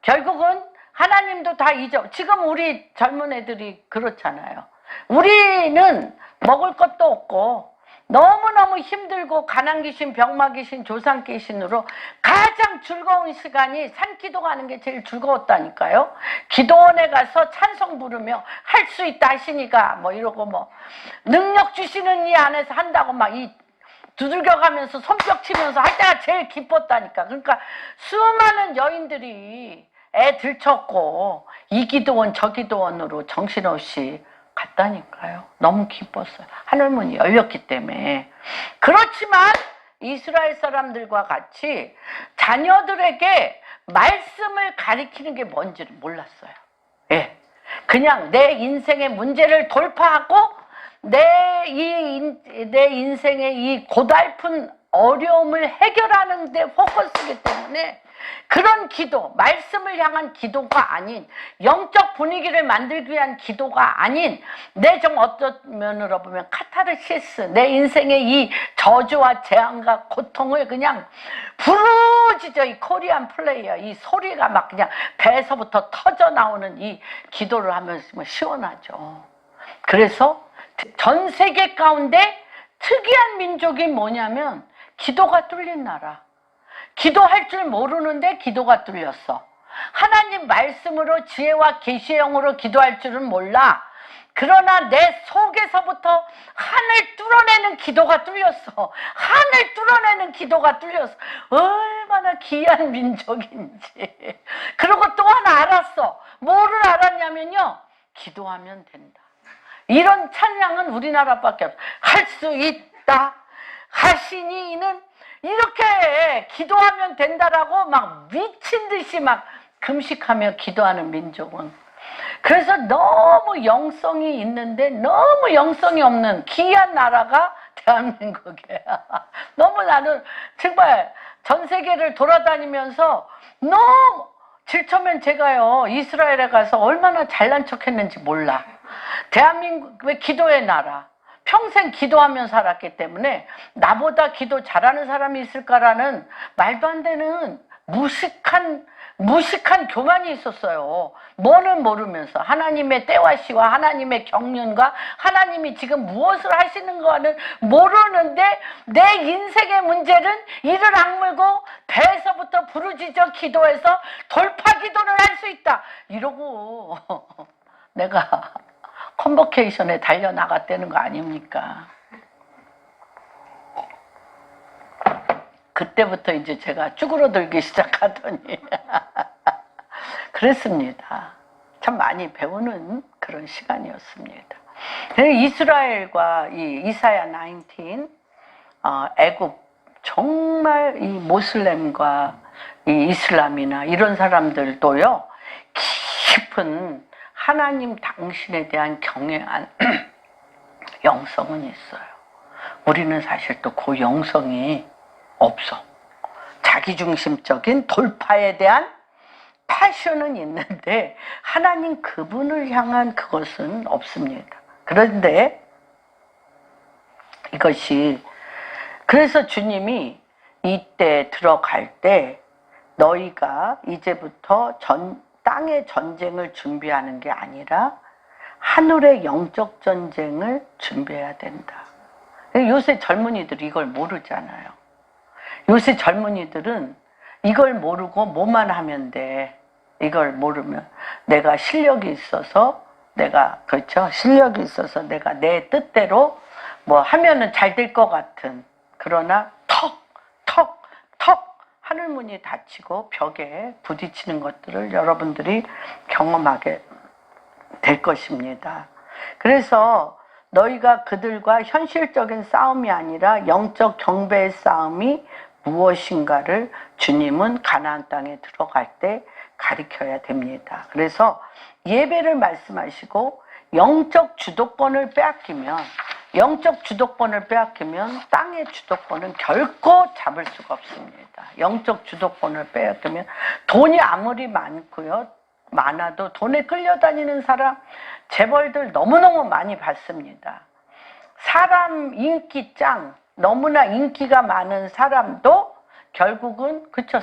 결국은 하나님도 다 지금 우리 젊은 애들이 그렇잖아요. 우리는 먹을 것도 없고 너무너무 힘들고 가난귀신, 병마귀신, 조상귀신으로 가장 즐거운 시간이 산기도 가는 게 제일 즐거웠다니까요. 기도원에 가서 찬송 부르며 할 수 있다 하시니까 뭐 이러고 능력 주시는 이 안에서 한다고 두들겨가면서 손뼉 치면서 할 때가 제일 기뻤다니까. 그러니까 수많은 여인들이 애 들쳤고 이 기도원 저 기도원으로 정신없이 갔다니까요. 너무 기뻤어요. 하늘문이 열렸기 때문에. 그렇지만 이스라엘 사람들과 같이 자녀들에게 말씀을 가리키는 게 뭔지를 몰랐어요. 예. 그냥 내 인생의 문제를 돌파하고 내 인생의 이 고달픈 어려움을 해결하는 데 포커스이기 때문에 그런 기도, 말씀을 향한 기도가 아닌 영적 분위기를 만들기 위한 기도가 아닌 어떤 면으로 보면 카타르시스, 내 인생의 이 저주와 재앙과 고통을 그냥 부르짖어. 이 코리안 플레이어 이 소리가 막 그냥 배에서부터 터져 나오는 이 기도를 하면 시원하죠. 그래서 전 세계 가운데 특이한 민족이 뭐냐면 기도가 뚫린 나라. 기도할 줄 모르는데 기도가 뚫렸어. 하나님 말씀으로 지혜와 계시의 영으로 기도할 줄은 몰라. 그러나 내 속에서부터 하늘 뚫어내는 기도가 뚫렸어. 하늘 뚫어내는 기도가 뚫렸어. 얼마나 귀한 민족인지. 그리고 또 하나 알았어. 뭐를 알았냐면요. 기도하면 된다. 이런 찬양은 우리나라밖에 없어. 할 수 있다 하시니 이는 이렇게 기도하면 된다라고 미친 듯이 금식하며 기도하는 민족은. 그래서 너무 영성이 있는데 너무 영성이 없는 귀한 나라가 대한민국이에요. 너무 나는 정말 전 세계를 돌아다니면서 너무 질처면 제가요 이스라엘에 가서 얼마나 잘난 척했는지 몰라. 대한민국의 기도의 나라. 평생 기도하며 살았기 때문에 나보다 기도 잘하는 사람이 있을까라는 말도 안 되는 무식한 교만이 있었어요. 뭐는 모르면서 하나님의 때와 시와 하나님의 경륜과 하나님이 지금 무엇을 하시는가는 모르는데 내 인생의 문제는 이를 악물고 배에서부터 부르짖어 기도해서 돌파 기도를 할 수 있다 이러고 내가 컨버케이션에 달려나갔다는 거 아닙니까? 그때부터 이제 제가 쭈그러들기 시작하더니 그랬습니다. 참 많이 배우는 그런 시간이었습니다. 이스라엘과 이 이사야 19, 애굽, 정말 이 모슬렘과 이 이슬람이나 이런 사람들도요, 깊은 하나님 당신에 대한 경외한 영성은 있어요. 우리는 사실 또 그 영성이 없어. 자기중심적인 돌파에 대한 패션은 있는데 하나님 그분을 향한 그것은 없습니다. 그런데 이것이 그래서 주님이 이때 들어갈 때 너희가 이제부터 땅의 전쟁을 준비하는 게 아니라 하늘의 영적 전쟁을 준비해야 된다. 요새 젊은이들이 이걸 모르잖아요. 요새 젊은이들은 이걸 모르고 뭐만 하면 돼. 이걸 모르면 내가 실력이 있어서 그렇죠? 실력이 있어서 내가 내 뜻대로 뭐 하면은 잘 될 것 같은, 그러나 턱 하늘문이 닫히고 벽에 부딪히는 것들을 여러분들이 경험하게 될 것입니다. 그래서 너희가 그들과 현실적인 싸움이 아니라 영적 경배의 싸움이 무엇인가를 주님은 가나안 땅에 들어갈 때 가르쳐야 됩니다. 그래서 예배를 말씀하시고 영적 주도권을 빼앗기면 땅의 주도권은 결코 잡을 수가 없습니다. 영적 주도권을 빼앗기면 돈이 아무리 많아도 돈에 끌려다니는 사람 재벌들 너무너무 많이 봤습니다. 사람 인기 짱, 너무나 인기가 많은 사람도 결국은 그쵸,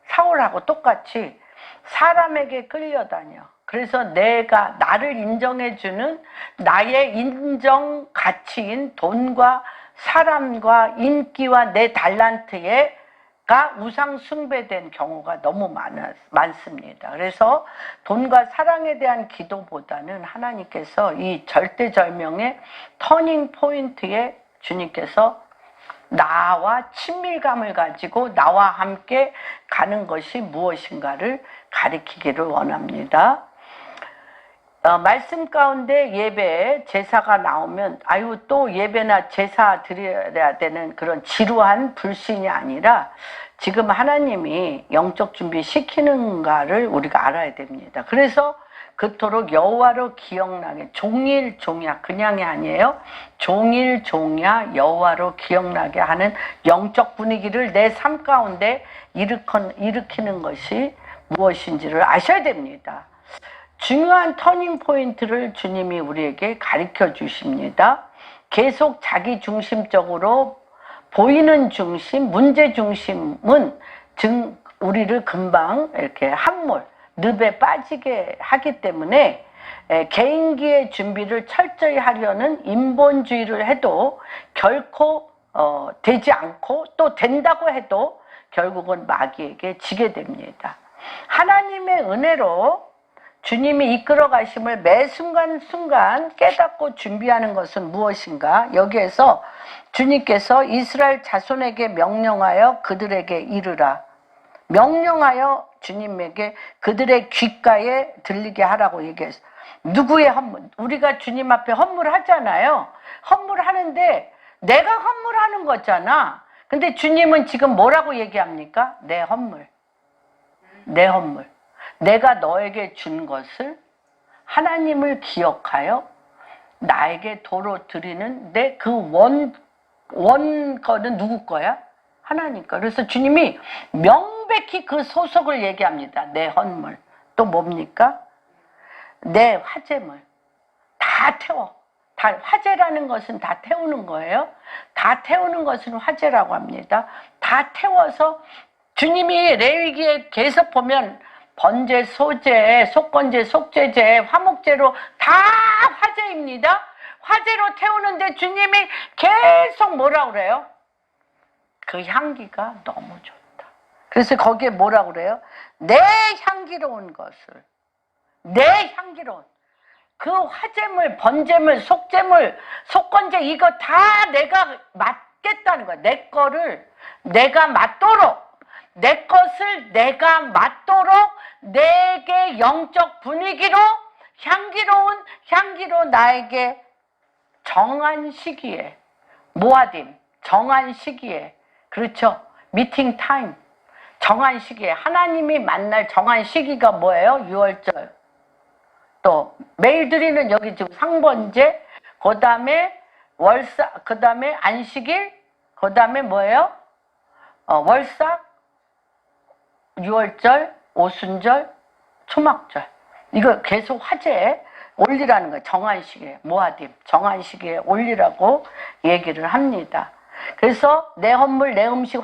사울하고 똑같이 사람에게 끌려다녀. 그래서 나를 인정해주는 나의 인정 가치인 돈과 사람과 인기와 내 달란트가 우상 숭배된 경우가 너무 많습니다. 그래서 돈과 사랑에 대한 기도보다는 하나님께서 이 절대절명의 터닝 포인트에 주님께서 나와 친밀감을 가지고 나와 함께 가는 것이 무엇인가를 가리키기를 원합니다. 말씀 가운데 예배, 제사가 나오면 또 예배나 제사 드려야 되는 그런 지루한 불신이 아니라 지금 하나님이 영적 준비 시키는가를 우리가 알아야 됩니다. 그래서 그토록 여호와로 기억나게 종일종야, 그냥이 아니에요. 종일종야 여호와로 기억나게 하는 영적 분위기를 내 삶 가운데 일으키는 것이 무엇인지를 아셔야 됩니다. 중요한 터닝 포인트를 주님이 우리에게 가르쳐 주십니다. 계속 자기 중심적으로 보이는 중심, 문제 중심은 우리를 금방 이렇게 늪에 빠지게 하기 때문에 개인기의 준비를 철저히 하려는 인본주의를 해도 결코 되지 않고 또 된다고 해도 결국은 마귀에게 지게 됩니다. 하나님의 은혜로 주님이 이끌어 가심을 매 순간순간 깨닫고 준비하는 것은 무엇인가? 여기에서 주님께서 이스라엘 자손에게 명령하여 그들에게 이르라. 명령하여 주님에게 그들의 귓가에 들리게 하라고 얘기했어요. 누구의 헌물? 우리가 주님 앞에 헌물하잖아요. 헌물하는데 내가 헌물하는 거잖아. 근데 주님은 지금 뭐라고 얘기합니까? 내 헌물. 내 헌물. 내가 너에게 준 것을 하나님을 기억하여 나에게 도로 드리는 내 그 원거는 누구 거야? 하나님 거. 그래서 주님이 명백히 그 소속을 얘기합니다. 내 헌물. 또 뭡니까? 내 화제물. 다 태워. 다 화재라는 것은 다 태우는 거예요. 다 태우는 것은 화재라고 합니다. 다 태워서 주님이 레위기에 계속 보면 번제, 소제, 속건제, 속죄제, 화목제로 다 화제입니다. 화제로 태우는데 주님이 계속 뭐라 그래요? 그 향기가 너무 좋다. 그래서 거기에 뭐라 그래요? 내 향기로운 것을, 내 향기로운 그 화제물, 번제물, 속제물, 속건제 이거 다 내가 맡겠다는 거야. 내 거를 내가 맡도록, 내 것을 내가 맡도록 내게 영적 분위기로 향기로운 향기로 나에게 정한 시기에, 모아딤, 정한 시기에, 그렇죠? 미팅 타임, 정한 시기에, 하나님이 만날 정한 시기가 뭐예요? 6월절. 또 매일 드리는 여기 지금 상번제, 그 다음에 월삭, 그 다음에 안식일, 그 다음에 뭐예요? 월삭, 6월절, 오순절, 초막절. 이거 계속 화제에 올리라는 거예요. 정한 시기에, 모아딤, 정한 시기에 올리라고 얘기를 합니다. 그래서 내 헌물, 내 음식,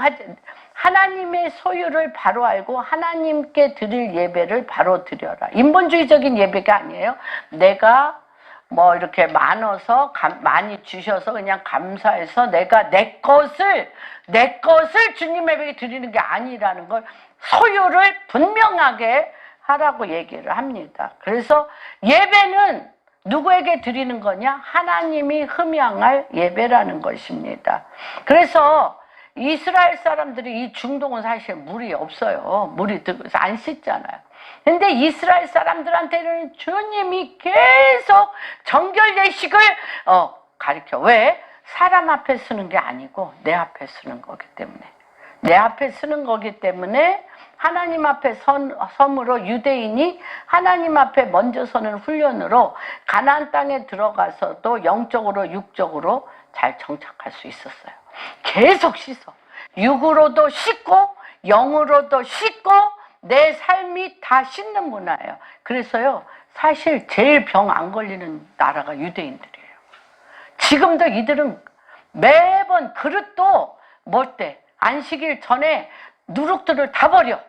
하나님의 소유를 바로 알고 하나님께 드릴 예배를 바로 드려라. 인본주의적인 예배가 아니에요. 내가 뭐 이렇게 많아서 많이 주셔서 그냥 감사해서 내가 내 것을 주님에게 드리는 게 아니라는 걸 소유를 분명하게 하라고 얘기를 합니다. 그래서 예배는 누구에게 드리는 거냐? 하나님이 흠양할 예배라는 것입니다. 그래서 이스라엘 사람들이 이 중동은 사실 물이 없어요. 물이 들어서 안 씻잖아요. 근데 이스라엘 사람들한테는 주님이 계속 정결 예식을 가르쳐. 왜? 사람 앞에 쓰는 게 아니고 내 앞에 쓰는 거기 때문에. 내 앞에 쓰는 거기 때문에 하나님 앞에 섬으로 유대인이 하나님 앞에 먼저 서는 훈련으로 가나안 땅에 들어가서도 영적으로 육적으로 잘 정착할 수 있었어요. 계속 씻어. 육으로도 씻고 영으로도 씻고 내 삶이 다 씻는 문화예요. 그래서요, 사실 제일 병 안 걸리는 나라가 유대인들이에요. 지금도 이들은 매번 그릇도 뭘 때 안식일 전에 누룩들을 다 버려.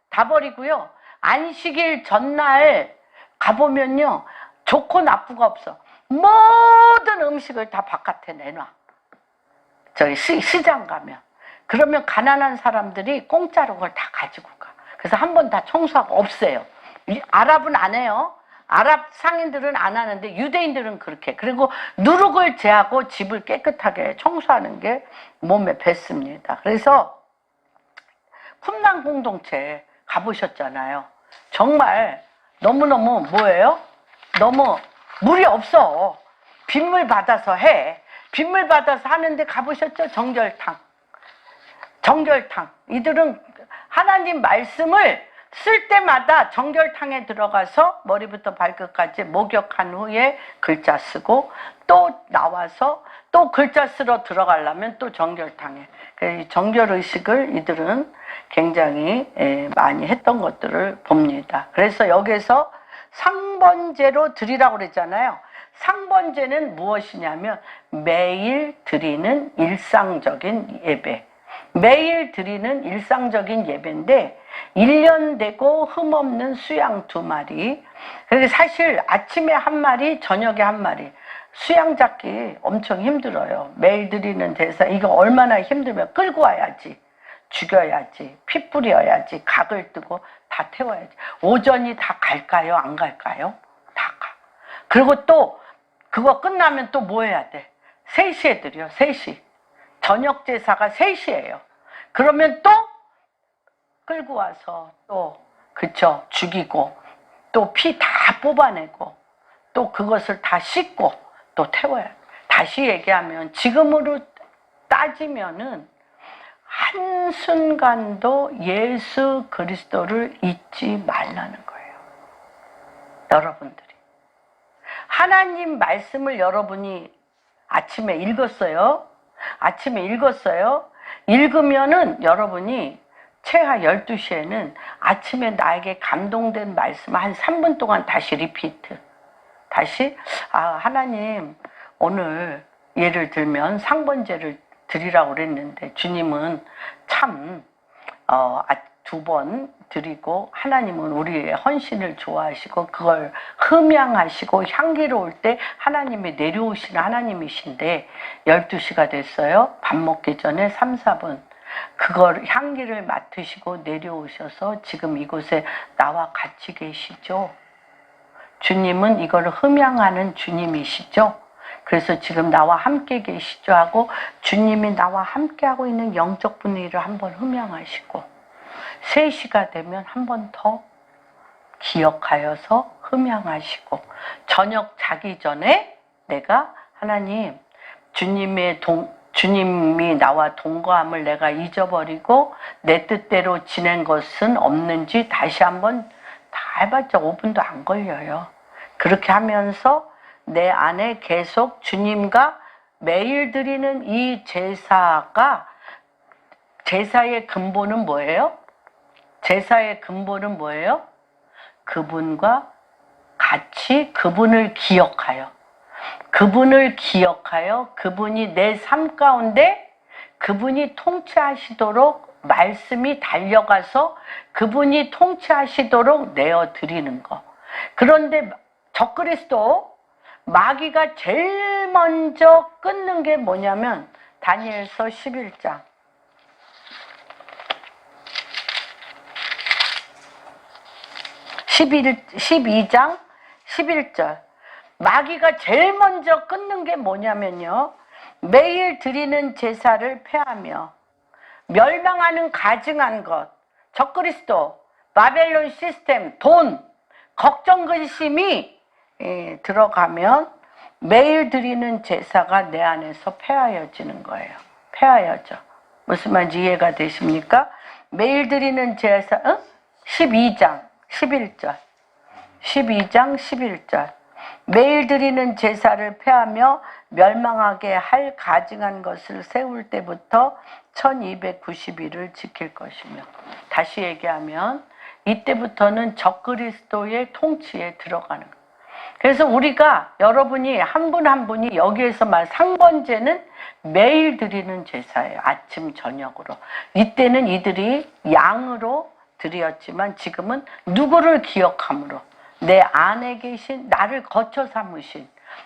다 버리고요. 안식일 전날 가보면요. 좋고 나쁘가 없어. 모든 음식을 다 바깥에 내놔. 저기 시장 가면. 그러면 가난한 사람들이 공짜로 그걸 다 가지고 가. 그래서 한 번 다 청소하고 없애요. 아랍은 안 해요. 아랍 상인들은 안 하는데 유대인들은 그렇게. 그리고 누룩을 제하고 집을 깨끗하게 청소하는 게 몸에 뱄습니다. 그래서 쿰란 공동체 가보셨잖아요. 정말 너무너무 뭐예요? 너무 물이 없어. 빗물 받아서 해. 빗물 받아서 하는데 가보셨죠? 정결탕. 정결탕. 이들은 하나님 말씀을 쓸 때마다 정결탕에 들어가서 머리부터 발끝까지 목욕한 후에 글자 쓰고 또 나와서 또 글자 쓰러 들어가려면 또 정결탕에. 정결의식을 이들은 굉장히 많이 했던 것들을 봅니다. 그래서 여기서 상번제로 드리라고 그랬잖아요. 상번제는 무엇이냐면 매일 드리는 일상적인 예배. 매일 드리는 일상적인 예배인데 1년 되고 흠없는 수양 2마리. 그래서 사실 아침에 1마리, 저녁에 1마리. 수양 잡기 엄청 힘들어요. 매일 드리는 대사. 이거 얼마나 힘들면 끌고 와야지. 죽여야지. 피 뿌려야지. 각을 뜨고 다 태워야지. 오전이 다 갈까요? 안 갈까요? 다 가. 그리고 또 그거 끝나면 또 뭐 해야 돼? 3시에 드려. 3시. 저녁 제사가 3시예요. 그러면 또 끌고 와서 또 그쵸 죽이고 또 피 다 뽑아내고 또 그것을 다 씻고 또 태워야 돼. 다시 얘기하면 지금으로 따지면은 한순간도 예수 그리스도를 잊지 말라는 거예요. 여러분들이 하나님 말씀을 여러분이 아침에 읽었어요. 아침에 읽었어요. 읽으면은 여러분이 최하 12시에는 아침에 나에게 감동된 말씀을 한 3분 동안 다시 리피트. 다시 하나님 오늘 예를 들면 상번제를 드리라고 그랬는데 주님은 참 2번 드리고 하나님은 우리의 헌신을 좋아하시고 그걸 흠양하시고 향기로울 때 하나님이 내려오시는 하나님이신데 12시가 됐어요. 밥 먹기 전에 3, 4분 그걸 향기를 맡으시고 내려오셔서 지금 이곳에 나와 같이 계시죠. 주님은 이걸 흠양하는 주님이시죠. 그래서 지금 나와 함께 계시죠 하고 주님이 나와 함께 하고 있는 영적 분위기를 한번 흠양하시고 3시가 되면 한 번 더 기억하여서 흠양하시고 저녁 자기 전에 내가 하나님 주님이 나와 동거함을 내가 잊어버리고 내 뜻대로 지낸 것은 없는지 다시 한번 다 해봤자 5분도 안 걸려요. 그렇게 하면서 내 안에 계속 주님과 매일 드리는 이 제사의 근본은 뭐예요? 제사의 근본은 뭐예요? 그분과 같이 그분을 기억하여 그분이 내 삶 가운데 그분이 통치하시도록 말씀이 달려가서 그분이 통치하시도록 내어드리는 거. 그런데 적그리스도 마귀가 제일 먼저 끊는 게 뭐냐면 다니엘서 11장 12장 11절 마귀가 제일 먼저 끊는 게 뭐냐면요 매일 드리는 제사를 폐하며 멸망하는 가증한 것 적그리스도 바벨론 시스템 돈 걱정 근심이 들어가면 매일 드리는 제사가 내 안에서 폐하여지는 거예요. 폐하여져. 무슨 말인지 이해가 되십니까? 매일 드리는 제사 12장 11절 12장 11절 매일 드리는 제사를 폐하며 멸망하게 할 가증한 것을 세울 때부터 1290일을 지킬 것이며 다시 얘기하면 이때부터는 적그리스도의 통치에 들어가는 거예요. 그래서 우리가 여러분이 한 분 한 분이 여기에서 말 상번제는 매일 드리는 제사예요. 아침 저녁으로. 이때는 이들이 양으로 드렸지만 지금은 누구를 기억함으로 내 안에 계신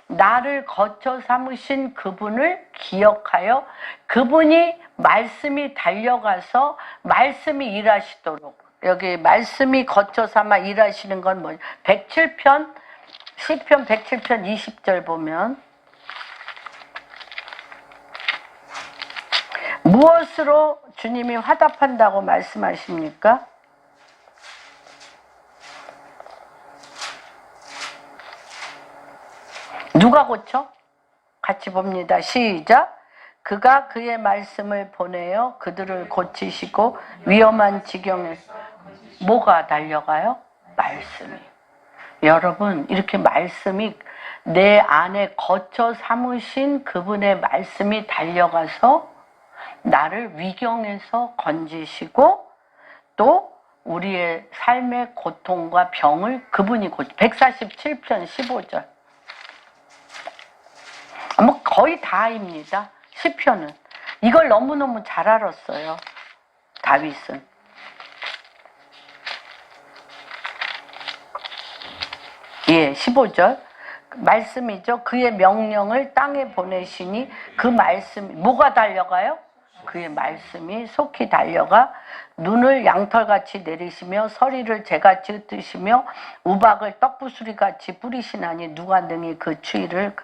나를 거처 삼으신 그분을 기억하여 그분이 말씀이 달려가서 말씀이 일하시도록 여기 말씀이 거처 삼아 일하시는 건 뭐예요? 107편 시편 107편 20절 보면 무엇으로 주님이 화답한다고 말씀하십니까? 누가 고쳐? 같이 봅니다. 시작. 그가 그의 말씀을 보내어 그들을 고치시고 위험한 지경에 뭐가 달려가요? 말씀이. 여러분 이렇게 말씀이 내 안에 거쳐 삼으신 그분의 말씀이 달려가서 나를 위경에서 건지시고 또 우리의 삶의 고통과 병을 그분이 147편 15절 뭐 거의 다입니다. 시편은 이걸 너무너무 잘 알았어요. 다윗은 예, 15절 말씀이죠. 그의 명령을 땅에 보내시니 그 말씀이 뭐가 달려가요? 그의 말씀이 속히 달려가 눈을 양털같이 내리시며 서리를 재같이 흩으시며 우박을 떡부수리같이 뿌리시나니 누가 능히 그 추위를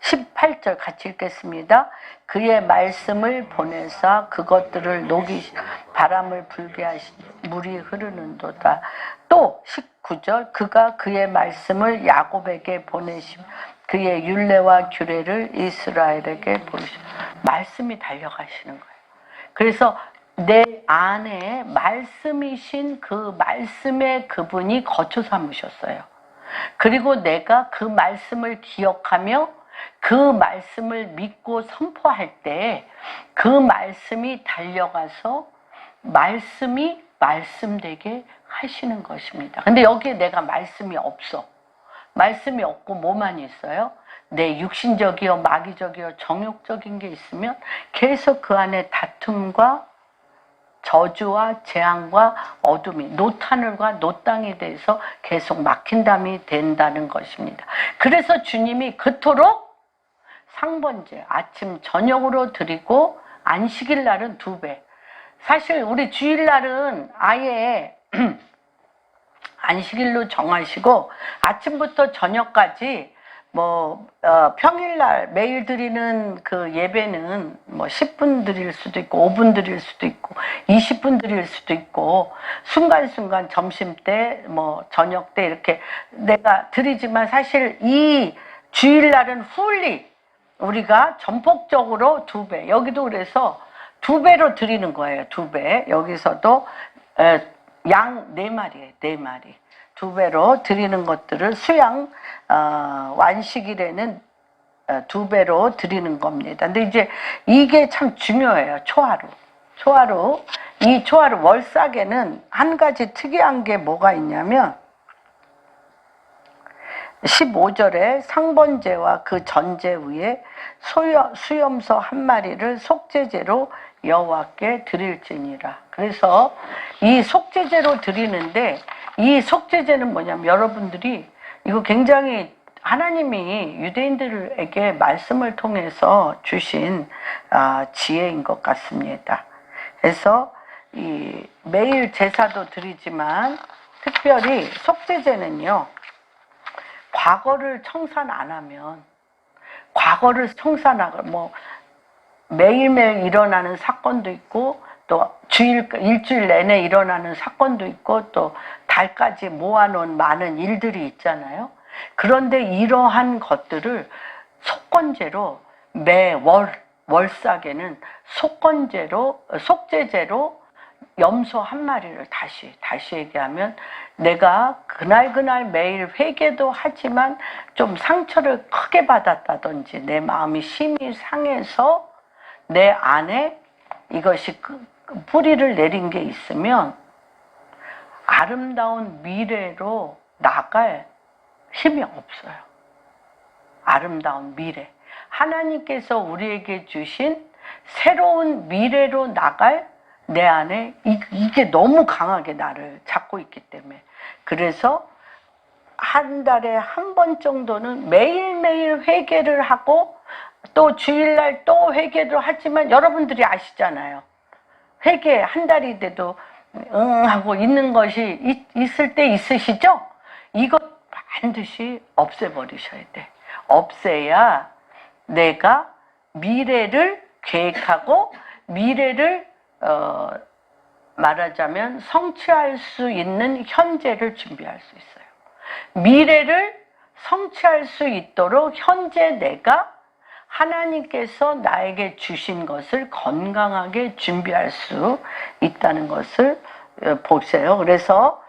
18절 같이 읽겠습니다. 그의 말씀을 보내사 그것들을 바람을 불게 하시니 물이 흐르는도다. 또 19절 그가 그의 말씀을 야곱에게 보내시며 그의 율례와 규례를 이스라엘에게 보이시며 말씀이 달려가시는 거예요. 그래서 내 안에 말씀이신 그 말씀의 그분이 거처 삼으셨어요. 그리고 내가 그 말씀을 기억하며 그 말씀을 믿고 선포할 때 그 말씀이 달려가서 말씀이 말씀되게 하시는 것입니다. 근데 여기에 내가 말씀이 없어. 말씀이 없고 뭐만 있어요? 내 육신적이요, 마귀적이요, 정욕적인 게 있으면 계속 그 안에 다툼과 저주와 재앙과 어둠이 노타늘과 노땅이 돼서 계속 막힌 담이 된다는 것입니다. 그래서 주님이 그토록 상번제 아침 저녁으로 드리고 안식일 날은 2배. 사실 우리 주일날은 아예 안식일로 정하시고 아침부터 저녁까지 평일날 매일 드리는 그 예배는 10분 드릴 수도 있고 5분 드릴 수도 있고 20분 드릴 수도 있고 순간순간 점심때 저녁 때 이렇게 내가 드리지만 사실 이 주일날은 풀리 우리가 전폭적으로 2배, 여기도 그래서 2배로 드리는 거예요. 2배. 여기서도 양 4마리예요. 4마리. 2배로 드리는 것들을 수양 완식일에는 2배로 드리는 겁니다. 근데 이제 이게 참 중요해요. 초하루. 이 초하루 월삭에는 한 가지 특이한 게 뭐가 있냐면 15절에 상번제와 그 전제 위에 수염소 1마리를 속죄제로 여호와께 드릴지니라. 그래서 이 속죄제로 드리는데 이 속죄제는 뭐냐면 여러분들이 이거 굉장히 하나님이 유대인들에게 말씀을 통해서 주신 지혜인 것 같습니다. 그래서 이 매일 제사도 드리지만 특별히 속죄제는요. 과거를 청산 안 하면 과거를 청산하고 매일매일 일어나는 사건도 있고 또 일주일 내내 일어나는 사건도 있고 또 달까지 모아놓은 많은 일들이 있잖아요. 그런데 이러한 것들을 속건제로 월삭에는 속죄제로 염소 1마리를 다시 얘기하면 내가 그날 매일 회개도 하지만 좀 상처를 크게 받았다든지 내 마음이 심히 상해서 내 안에 이것이 뿌리를 내린 게 있으면 아름다운 미래로 나갈 힘이 없어요. 아름다운 미래. 하나님께서 우리에게 주신 새로운 미래로 나갈 내 안에 이게 너무 강하게 나를 잡고 있기 때문에 그래서 한 달에 한 번 정도는 매일매일 회개를 하고 또 주일날 또 회개를 하지만 여러분들이 아시잖아요. 회개 한 달이 돼도 하고 있는 것이 있을 때 있으시죠? 이것 반드시 없애버리셔야 돼. 없애야 내가 미래를 계획하고 미래를 말하자면 성취할 수 있는 현재를 준비할 수 있어요. 미래를 성취할 수 있도록 현재 내가 하나님께서 나에게 주신 것을 건강하게 준비할 수 있다는 것을 보세요. 그래서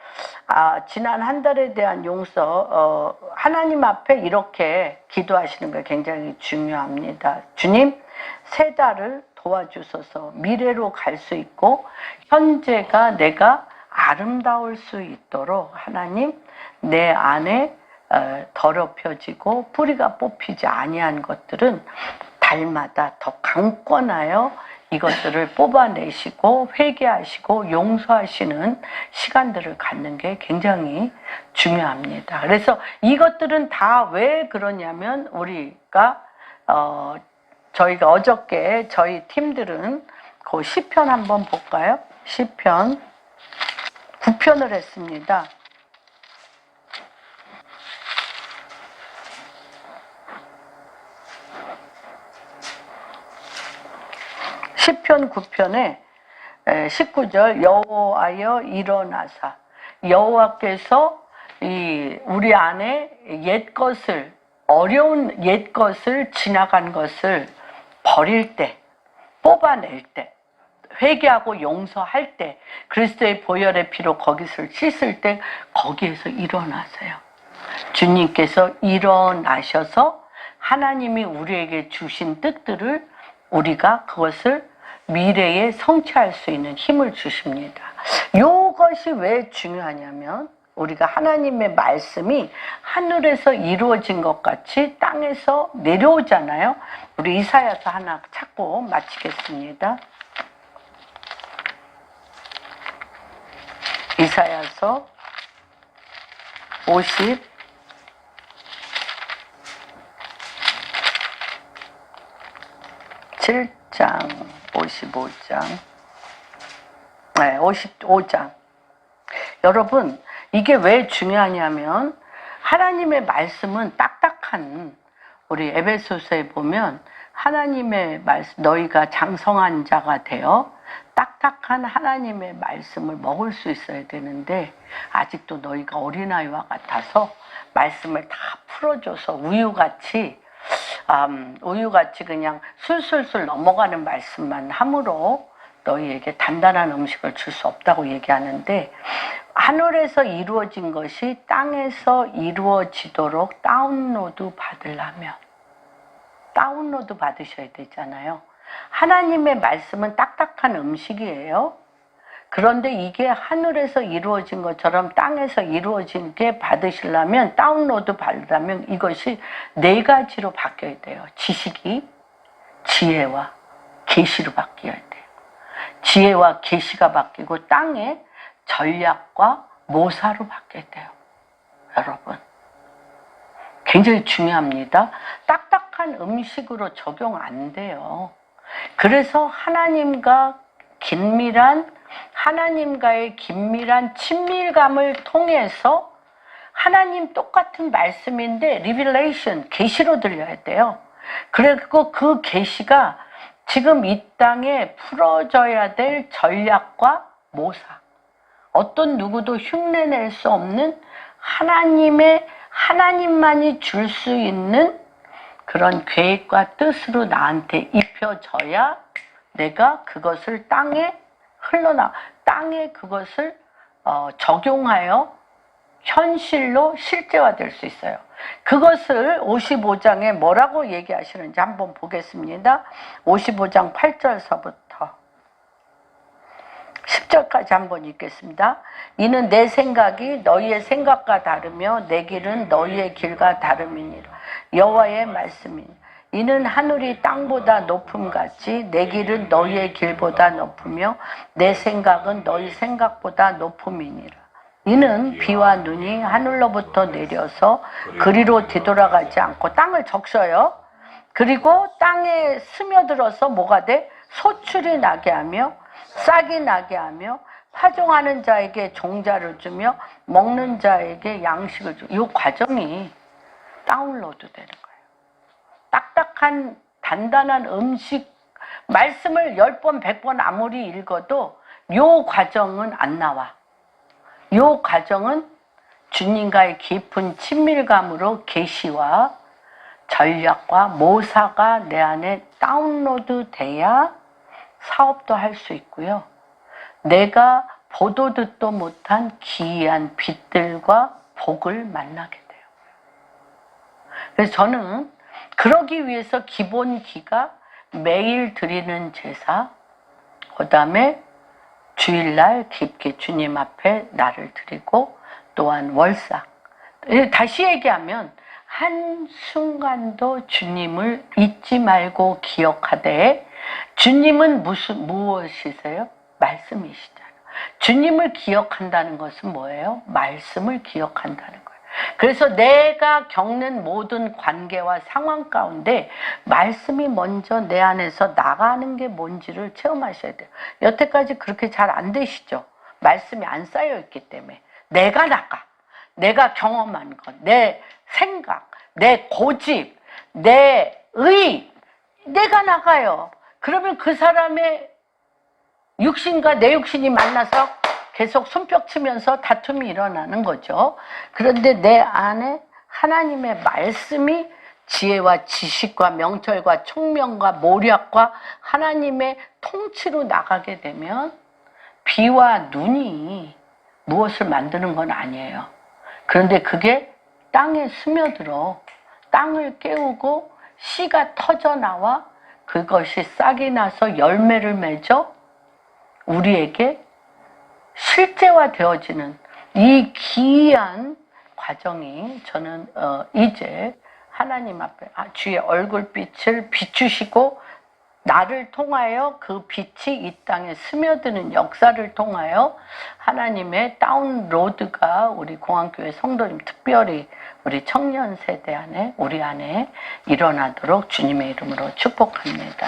지난 한 달에 대한 용서 하나님 앞에 이렇게 기도하시는 게 굉장히 중요합니다. 주님, 새 달을 도와주소서. 미래로 갈 수 있고 현재가 내가 아름다울 수 있도록 하나님 내 안에 더럽혀지고 뿌리가 뽑히지 아니한 것들은 달마다 더 강권하여 이것들을 뽑아내시고 회개하시고 용서하시는 시간들을 갖는 게 굉장히 중요합니다. 그래서 이것들은 다 왜 그러냐면 우리가 저희가 어저께 저희 팀들은 그 시편 한번 볼까요? 시편 9편을 했습니다. 시편 9편에 19절 여호와여 일어나사 여호와께서 우리 안에 옛것을 어려운 옛것을 지나간 것을 버릴 때 뽑아낼 때 회개하고 용서할 때 그리스도의 보혈의 피로 거기서 씻을 때 거기에서 일어나세요. 주님께서 일어나셔서 하나님이 우리에게 주신 뜻들을 우리가 그것을 미래에 성취할 수 있는 힘을 주십니다. 이것이 왜 중요하냐면 우리가 하나님의 말씀이 하늘에서 이루어진 것 같이 땅에서 내려오잖아요. 우리 이사야서 하나 찾고 마치겠습니다. 이사야서 57장, 55장, 네, 55장. 여러분, 이게 왜 중요하냐면 하나님의 말씀은 딱딱한, 우리 에베소서에 보면 하나님의 말씀, 너희가 장성한 자가 되어 딱딱한 하나님의 말씀을 먹을 수 있어야 되는데 아직도 너희가 어린아이와 같아서 말씀을 다 풀어줘서 우유같이 그냥 술술술 넘어가는 말씀만 함으로 너희에게 단단한 음식을 줄 수 없다고 얘기하는데, 하늘에서 이루어진 것이 땅에서 이루어지도록 다운로드 받으려면 다운로드 받으셔야 되잖아요. 하나님의 말씀은 딱딱한 음식이에요. 그런데 이게 하늘에서 이루어진 것처럼 땅에서 이루어진 게 받으시려면, 다운로드 받으려면 이것이 4가지로 바뀌어야 돼요. 지식이 지혜와 계시로 바뀌어야 돼요. 지혜와 계시가 바뀌고 땅의 전략과 모사로 바뀌어야 돼요. 여러분, 굉장히 중요합니다. 딱딱한 음식으로 적용 안 돼요. 그래서 하나님과의 긴밀한 친밀감을 통해서 하나님 똑같은 말씀인데 리빌레이션, 계시로 들려야 돼요. 그리고 그 계시가 지금 이 땅에 풀어져야 될 전략과 모사, 어떤 누구도 흉내낼 수 없는 하나님만이 줄 수 있는 그런 계획과 뜻으로 나한테 입혀져야 내가 그것을 땅에 그것을 적용하여 현실로 실제화될 수 있어요. 그것을 55장에 뭐라고 얘기하시는지 한번 보겠습니다. 55장 8절서부터 10절까지 한번 읽겠습니다. 이는 내 생각이 너희의 생각과 다르며 내 길은 너희의 길과 다름이니라. 여호와의 말씀이니 이는 하늘이 땅보다 높음같이 내 길은 너희의 길보다 높으며 내 생각은 너희 생각보다 높음이니라. 이는 비와 눈이 하늘로부터 내려서 그리로 뒤돌아가지 않고, 땅을 적셔요. 그리고 땅에 스며들어서 뭐가 돼? 소출이 나게 하며 싹이 나게 하며 파종하는 자에게 종자를 주며 먹는 자에게 양식을 주며, 이 과정이 다운로드 되는 거예요. 딱딱한 단단한 음식, 말씀을 10번 100번 아무리 읽어도 이 과정은 안 나와. 이 과정은 주님과의 깊은 친밀감으로 계시와 전략과 모사가 내 안에 다운로드 돼야 사업도 할 수 있고요. 내가 보도 듣도 못한 기이한 빛들과 복을 만나게 돼요. 그래서 저는 그러기 위해서 기본 기가 매일 드리는 제사, 그 다음에 주일날 깊게 주님 앞에 나를 드리고, 또한 월삭. 다시 얘기하면 한순간도 주님을 잊지 말고 기억하되, 주님은 무엇이세요? 말씀이시잖아요. 주님을 기억한다는 것은 뭐예요? 말씀을 기억한다는 거예요. 그래서 내가 겪는 모든 관계와 상황 가운데 말씀이 먼저 내 안에서 나가는 게 뭔지를 체험하셔야 돼요. 여태까지 그렇게 잘 안 되시죠? 말씀이 안 쌓여 있기 때문에. 내가 나가. 내가 경험한 것, 내 생각, 내 고집, 내 의, 내가 나가요. 그러면 그 사람의 육신과 내 육신이 만나서 계속 손뼉 치면서 다툼이 일어나는 거죠. 그런데 내 안에 하나님의 말씀이 지혜와 지식과 명철과 총명과 모략과 하나님의 통치로 나가게 되면 비와 눈이 무엇을 만드는 건 아니에요. 그런데 그게 땅에 스며들어 땅을 깨우고 씨가 터져나와 그것이 싹이 나서 열매를 맺어 우리에게 실제화 되어지는, 이 기이한 과정이 저는 이제 하나님 앞에 주의 얼굴빛을 비추시고 나를 통하여 그 빛이 이 땅에 스며드는 역사를 통하여 하나님의 다운로드가 우리 공안교회 성도님, 특별히 우리 청년 세대 안에, 우리 안에 일어나도록 주님의 이름으로 축복합니다.